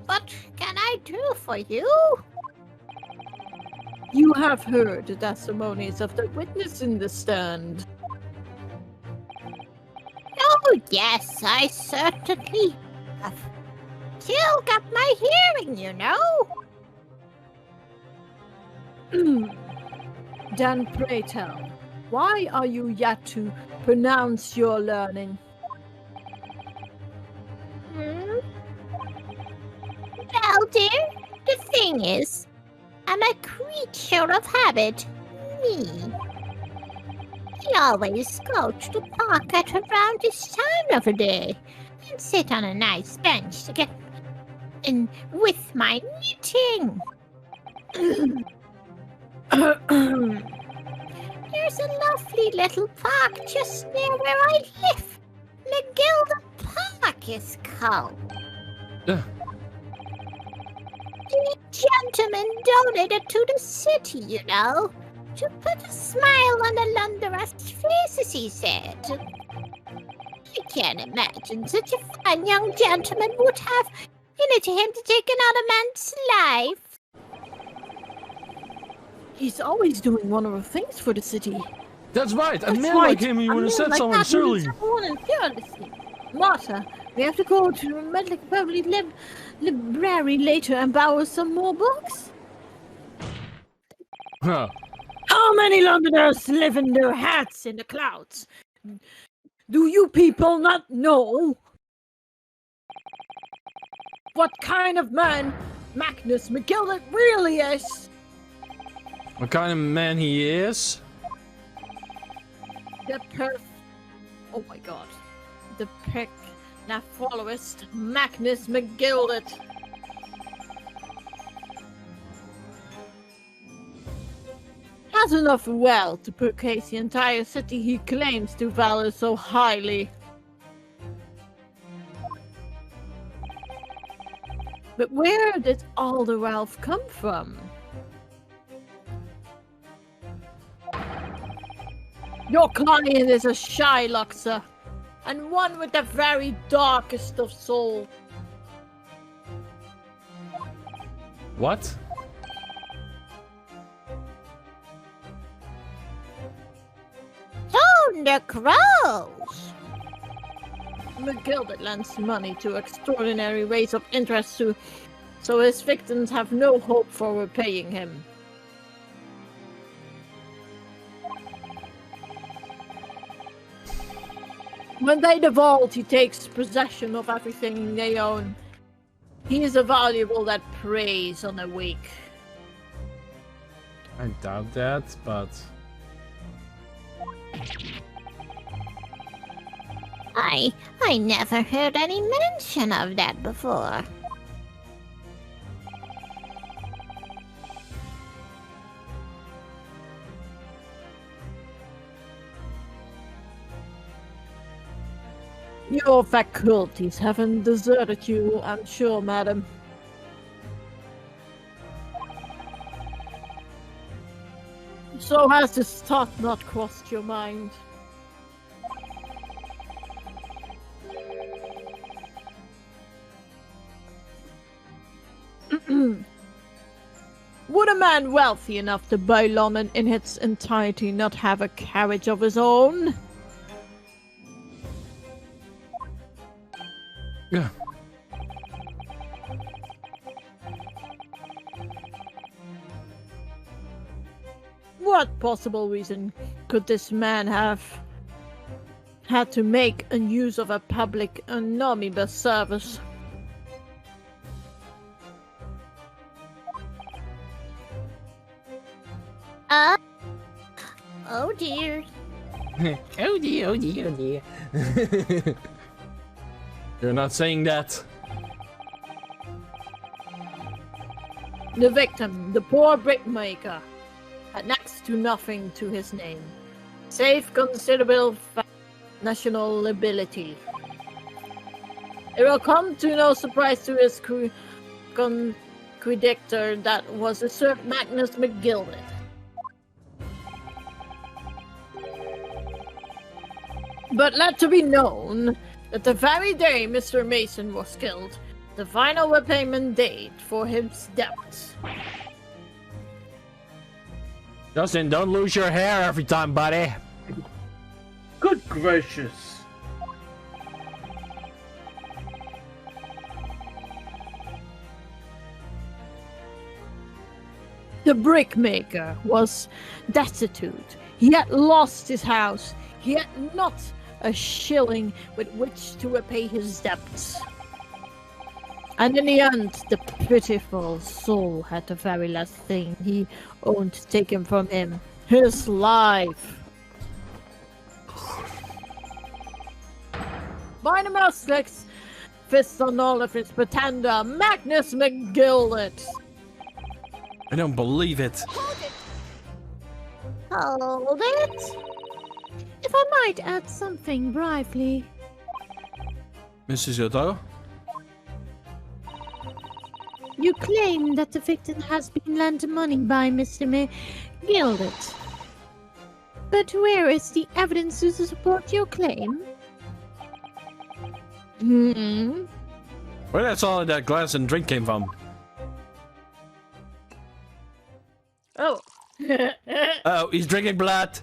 What can I do for you? You have heard the testimonies of the witness in the stand. Oh, yes, I certainly have. Still got my hearing, you know. Then pray tell, why are you yet to pronounce your learning? Well, dear, the thing is, I'm a creature of habit. Me. I always go to the park at around this time of the day and sit on a nice bench to get in with my knitting. There's a lovely little park just near where I live. McGilda Park is called. The gentleman donated to the city, you know, to put a smile on the Londoners' faces, he said. I can't imagine such a fine young gentleman would have in it to him to take another man's life. He's always doing wonderful things for the city. That's right. A That's man right. like him, he would have said like something that silly. would have said fearlessly. Martha, we have to go to the Public Library later and borrow some more books. Huh. How many Londoners live in their hats in the clouds? Do you people not know what kind of man Magnus McGilda really is? What kind of man he is? Oh my god. The followest Magnus McGilda. Has enough wealth to purchase the entire city he claims to value so highly. But where did all the wealth come from? Your client is a Shylock, sir, and one with the very darkest of soul. What? Tone the crows. McGilded lends money to extraordinary rates of interest so his victims have no hope for repaying him. When they default, he takes possession of everything they own. He is a valuable that preys on the weak. I doubt that, but... I never heard any mention of that before. Your faculties haven't deserted you, I'm sure, madam. So has this thought not crossed your mind? Would a man wealthy enough to buy London in its entirety not have a carriage of his own? Yeah. What possible reason could this man have had to make a use of a public omnibus service? Oh dear. Oh dear, oh dear, oh dear. You're not saying that. The victim, the poor brickmaker, had next to nothing to his name, save considerable national liability. It will come to no surprise to his creditor that was a Sir Magnus McGilded. But let to be known that the very day Mr. Mason was killed, the final repayment date for his debts. Justin, don't lose your hair every time, buddy. Good gracious. The brickmaker was destitute. He had lost his house. He had not a shilling with which to repay his debts. And in the end, the pitiful soul had the very last thing he owned taken from him, his life. By the Muslims, fist on all of his pretender, Magnus McGilded. I don't believe it. Hold it. If I might add something briefly. Mrs. Yoto? You claim that the victim has been lent money by Mr. McGilded. But where is the evidence to support your claim? Where that's all that glass and drink came from? Oh. Oh, he's drinking blood.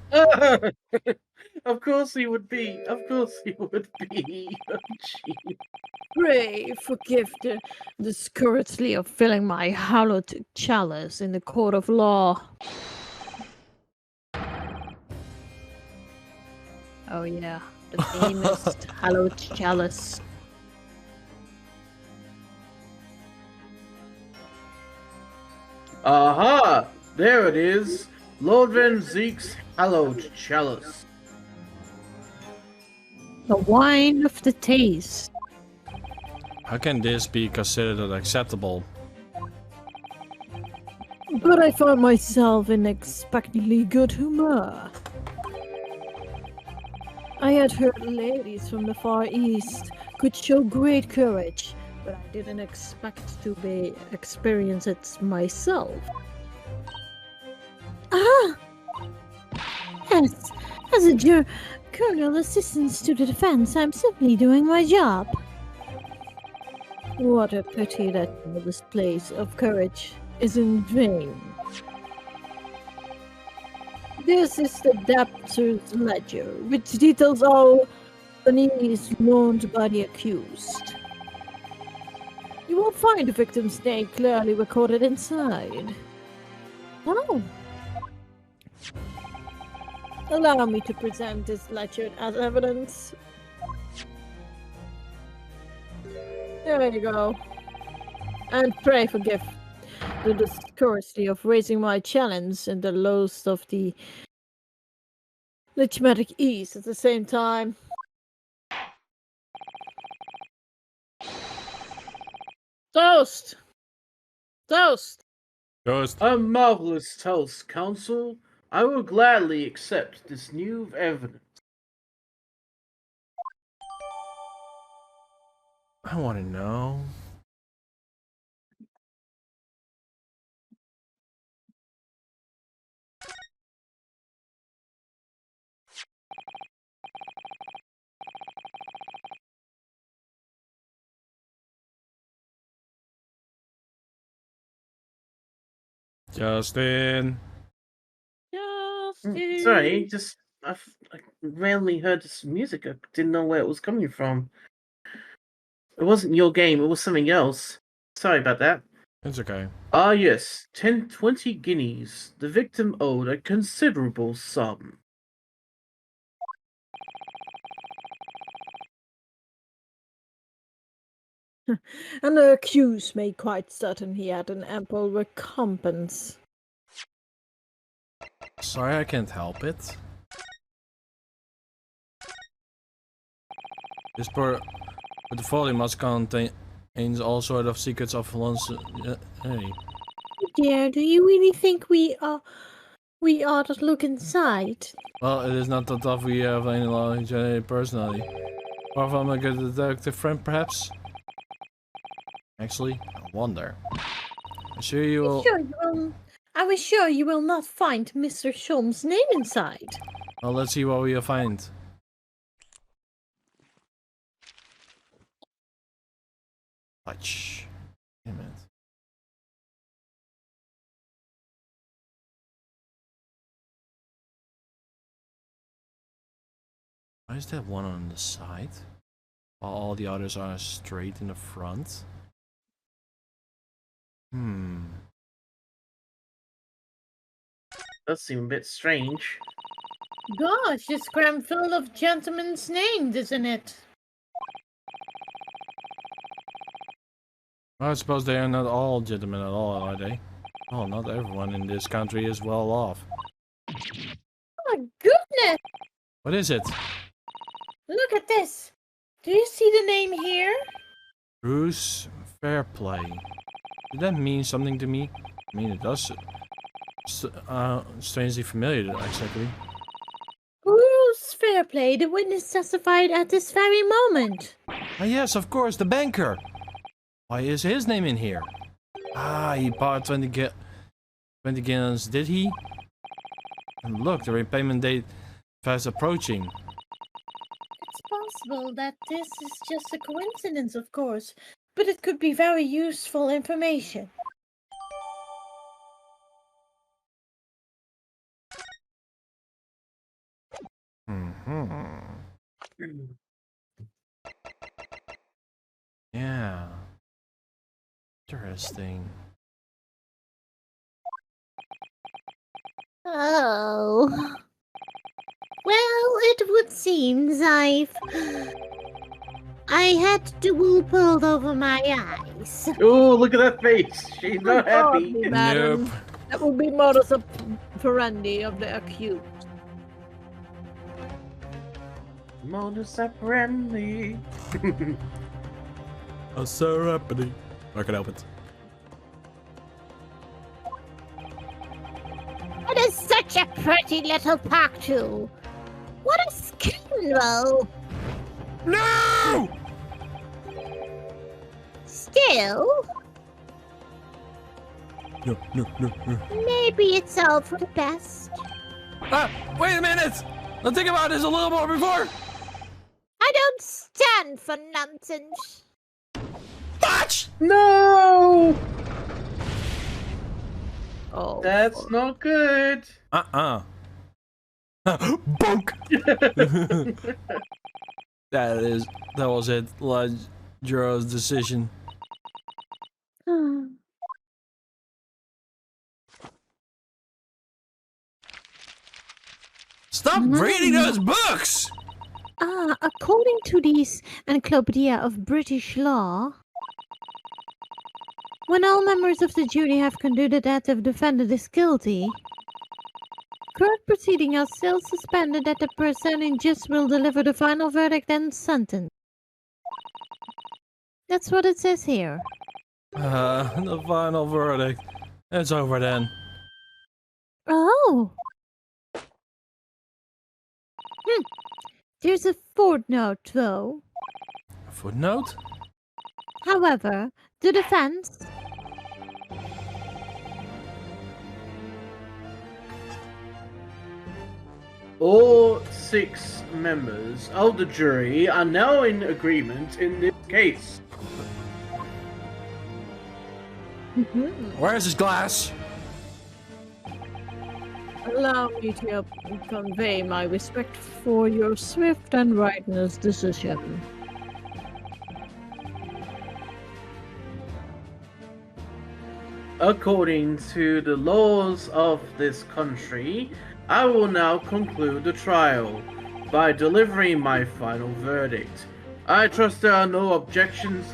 Of course he would be. Of course he would be. Oh, gee. Pray forgive the discourtesy of filling my hallowed chalice in the court of law. Oh yeah, the famous hallowed chalice. Aha! There it is. Lord Van Zeke's hallowed chalice. The wine of the taste. How can this be considered acceptable? But I found myself in unexpectedly good humor. I had heard ladies from the Far East could show great courage, but I didn't expect to experience it myself. Ah! Yes, as a Colonel Assistant to the Defense, I'm simply doing my job. What a pity that all displays of courage is in vain. This is the debtor's ledger, which details all The knees mourned by the accused. You will find the victim's name clearly recorded inside. Oh. Allow me to present this ledger as evidence. There you go. And pray forgive the discourtesy of raising my challenge and the lows of the Lichmatic East at the same time. Toast! Toast! Toast. A marvelous toast, Counsel. I will gladly accept this new evidence. I want to know. Justin. Justin! Sorry, I randomly heard this music. I didn't know where it was coming from. It wasn't your game, it was something else. Sorry about that. It's okay. Ah yes, 20 guineas. The victim owed a considerable sum. And the accused made quite certain he had an ample recompense. Sorry, I can't help it. This portfolio must contain all sort of secrets of one's. Hey. Dear, do you really think we ought to look inside? Well, it is not that tough. We have any knowledge personally. Or from a good detective friend, perhaps. Actually, I wonder. I'm sure you will. I was sure you will not find Mr. Shulm's name inside. Well, let's see what we'll find. Touch. Damn it. Why is that one on the side? While all the others are straight in the front? Does seem a bit strange. Gosh, it's crammed full of gentlemen's names, isn't it? Well, I suppose they are not all gentlemen at all, are they? Oh, not everyone in this country is well off. Oh my goodness! What is it? Look at this! Do you see the name here? Bruce Fairplay. Did that mean something to me? I mean, it does. Strangely familiar, exactly. Bruce Fairplay, the witness testified at this very moment. Ah, yes, of course, the banker. Why is his name in here? Ah, he bought 20 gallons, did he? And look, the repayment date fast approaching. It's possible that this is just a coincidence, of course, but it could be very useful information. Yeah. Interesting. Oh. Well, it would seem I had the wool pulled over my eyes. Oh, look at that face. She's not happy. Madam. Nope. That would be modus operandi of the accused. Modus operandi. A serapity. I can help it. It is such a pretty little park, too. What a scandal! No! Still, No. maybe it's all for the best. Ah, wait a minute! Let's think about this a little more before. I don't stand for nonsense. Watch! No! Oh, That's not good. Bonk! That was it. Juro's decision. Stop reading those books! According to the Encyclopedia of British Law, when all members of the jury have concluded that the defendant is guilty, court proceedings are still suspended that the person in just will deliver the final verdict and sentence. That's what it says here. The final verdict. It's over then. Oh! There's a footnote, though. A footnote? However, the defense... All 6 members of the jury are now in agreement in this case. Where's his glass? Allow me to convey my respect for your swift and righteous decision. According to the laws of this country, I will now conclude the trial by delivering my final verdict. I trust there are no objections.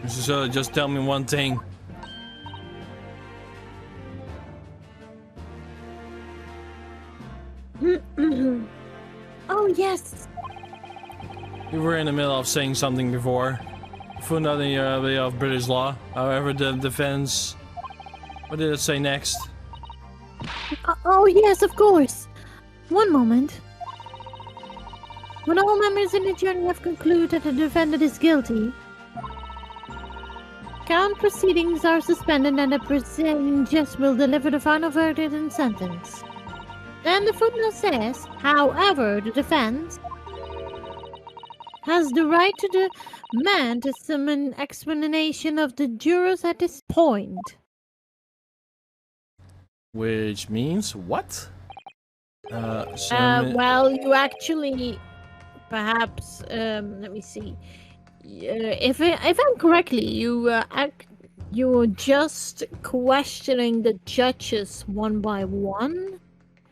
So just tell me one thing. Oh, yes! You were in the middle of saying something before. Footnote in your area of British law. However, the defense... What did it say next? Oh, yes, of course. One moment. When all members in the jury have concluded that the defendant is guilty, count proceedings are suspended and the proceeding just will deliver the final verdict and sentence. Then the footnote says, however, the defense has the right to demand an explanation of the jurors at this point. Which means what? Well, you actually, perhaps, let me see. If I'm correctly, you were just questioning the judges one by one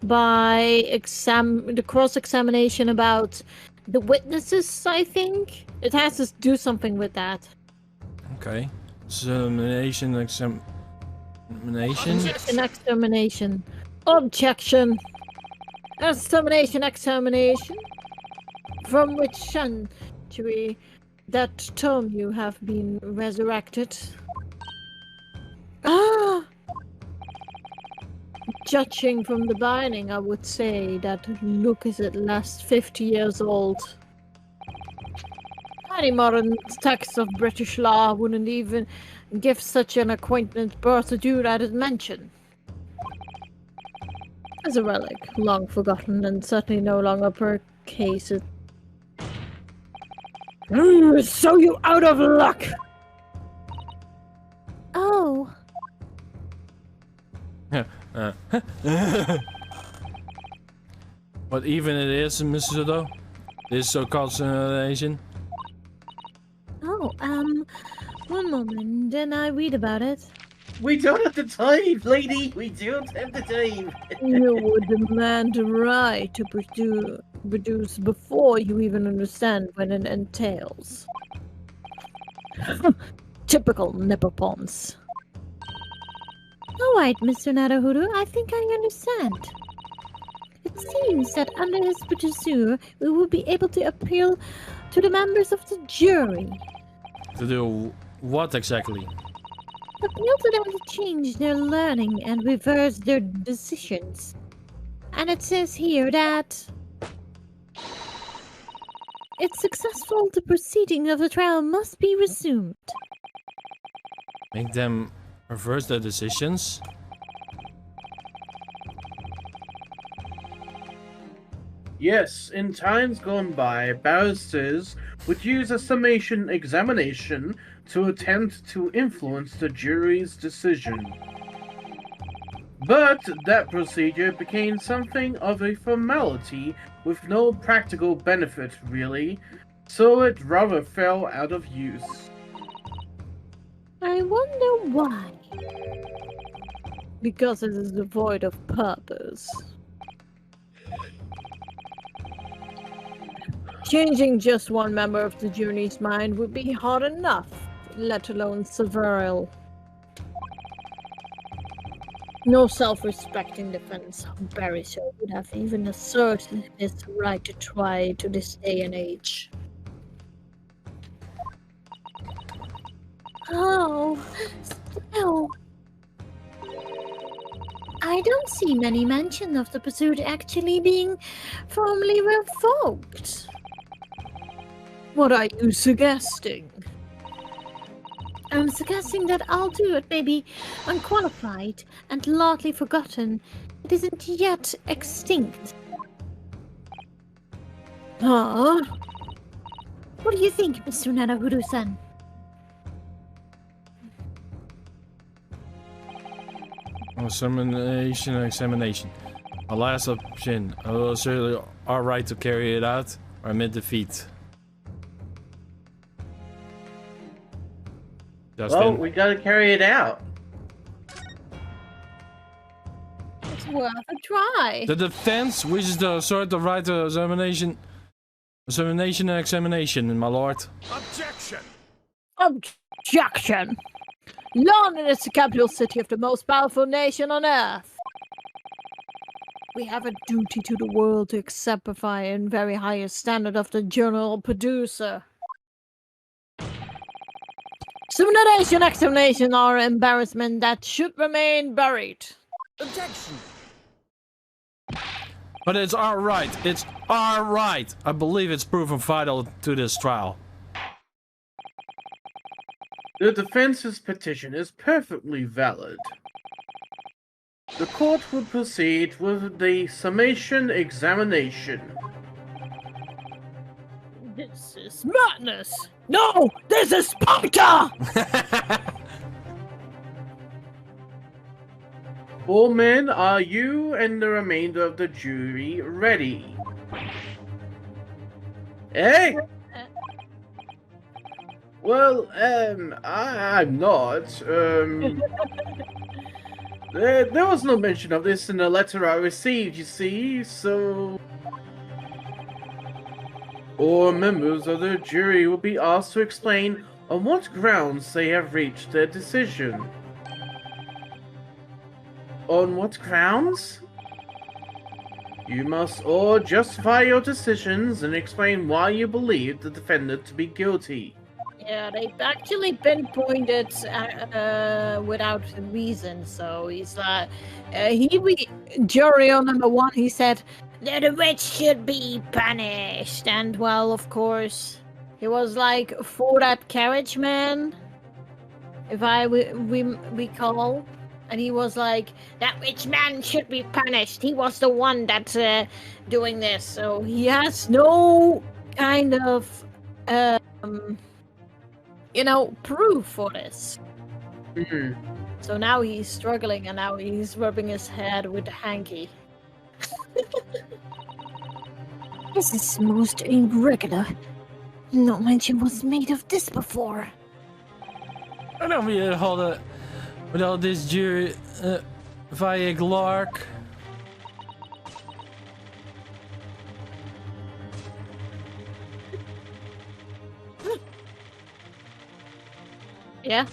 by the cross-examination about the witnesses. I think it has to do something with that. Okay. Examination. Extermination. Objection. Extermination. From which century that term you have been resurrected? Judging from the binding, I would say that Luke is at least 50 years old. Any modern text of British law wouldn't even give such an acquaintance procedure added mention. As a relic, long forgotten and certainly no longer per case. So you out of luck! Oh. What even it is, Mrs. Soto? This so-called simulation? Oh, one moment, then I read about it. We don't have the time, lady! We don't have the time! You would demand the right to produce before you even understand what it entails. Typical Nippopons. Alright, Mr. Naruhodo, I think I understand. It seems that under his procedure, we will be able to appeal to the members of the jury. To do what exactly? Appeal to them to change their learning and reverse their decisions. And it says here that if successful, the proceeding of the trial must be resumed. Make them reverse their decisions? Yes, in times gone by, barristers would use a summation examination to attempt to influence the jury's decision. But that procedure became something of a formality with no practical benefit, really, so it rather fell out of use. I wonder why. Because it is devoid of purpose. Changing just one member of the jury's mind would be hard enough, let alone several. No self-respecting defense barrister would have even asserted his right to try to this day and age. Oh, still. I don't see many mention of the pursuit actually being formally revoked. What are you suggesting? I'm suggesting that I'll do it may be unqualified and largely forgotten. It isn't yet extinct. Huh? What do you think, Mr. Narahuru-san? Examination. A last option. I will certainly our right to carry it out or admit defeat. Justin. Well, we gotta carry it out. It's worth a try. The defense wishes to assert the right to examination and examination, my lord. Objection! Objection! London is the capital city of the most powerful nation on earth. We have a duty to the world to exemplify in very highest standard of the journal producer. Examination or embarrassment that should remain buried. Objection! But it's our right. It's our right. I believe it's proven vital to this trial. The defense's petition is perfectly valid. The court will proceed with the summation examination. This is madness! No! This is Sparta! All men, are you and the remainder of the jury ready? Hey! Well, I'm not. There was no mention of this in the letter I received, you see, so... All members of the jury will be asked to explain on what grounds they have reached their decision. On what grounds? You must all justify your decisions and explain why you believe the defendant to be guilty. Yeah, they've actually pinpointed without reason, so he's like... jury on number 1, he said, the witch should be punished, and well, of course, he was like, for that carriage man, if I recall, and he was like, that witch man should be punished, he was the one that's doing this, so he has no kind of, proof for this. Mm-hmm. So now he's struggling, and now he's rubbing his head with the hanky. This is most irregular. No mention was made of this before. I don't mean to hold it with all this jury via Glark. Yeah?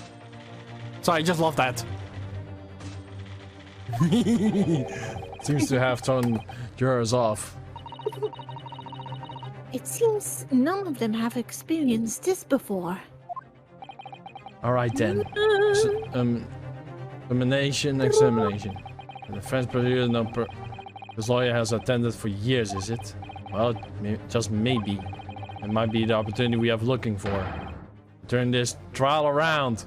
Sorry, I just love that. Seems to have turned jurors off. It seems none of them have experienced this before. Alright then. Examination. The defense prosecutor, this lawyer has attended for years, is it? Well, just maybe. It might be the opportunity we have looking for. Turn this trial around.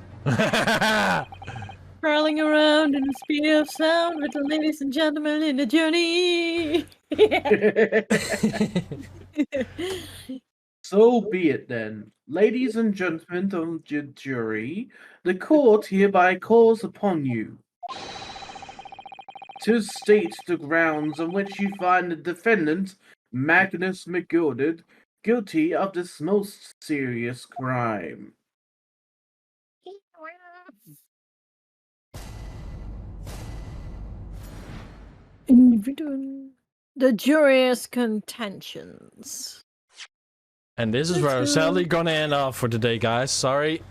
Crawling around in the speed of sound with the ladies and gentlemen in the journey. So be it then. Ladies and gentlemen of the jury, the court hereby calls upon you. to state the grounds on which you find the defendant, Magnus McGilded, guilty of this most serious crime. The jury's contentions. And this is where I'm sadly gonna end off for today, guys. Sorry.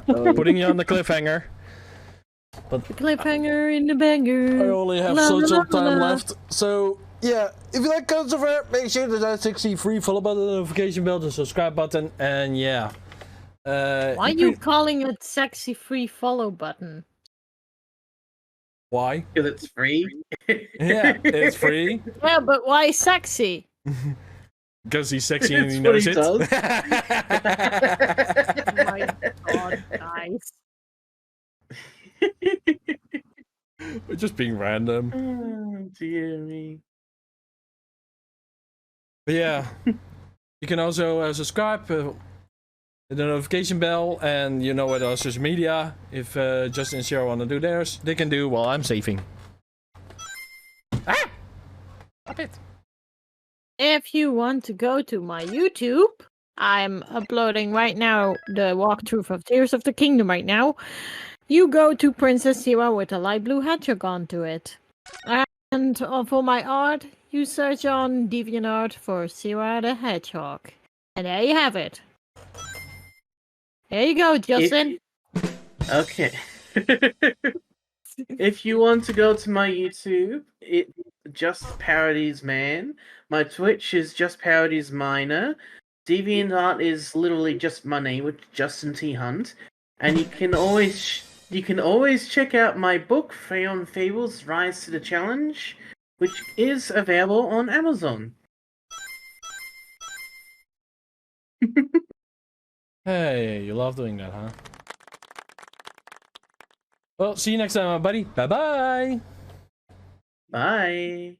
Putting you on the cliffhanger. But The cliffhanger in the banger. I only have so little time left. So, yeah. If you like Codes of Air, make sure to hit that 60 free follow button, the notification bell, the subscribe button, and yeah. Why are you calling it sexy free follow button? Why? Because it's free. Yeah, it's free. Yeah, but why sexy? Because he's sexy and It's he what knows he it. does. Oh my god, guys. We're just being random. Oh, dear me. But yeah, you can also subscribe, hit the notification bell, and you know what our social media. If Justin and Sira want to do theirs, they can do while I'm saving. Ah! Stop it. If you want to go to my YouTube, I'm uploading right now the walkthrough of Tears of the Kingdom right now. You go to Princess Sira with a light blue hedgehog onto it. And for my art, you search on DeviantArt for Sira the Hedgehog. And there you have it. There you go, Justin. Okay. If you want to go to my YouTube, it Just Parodies Man. My Twitch is Just Parodies Minor. DeviantArt is literally just my name, with Justin T. Hunt. And you can always check out my book, Freon Fables: Rise to the Challenge, which is available on Amazon. Hey, you love doing that, huh? Well, see you next time, buddy. Bye-bye. Bye.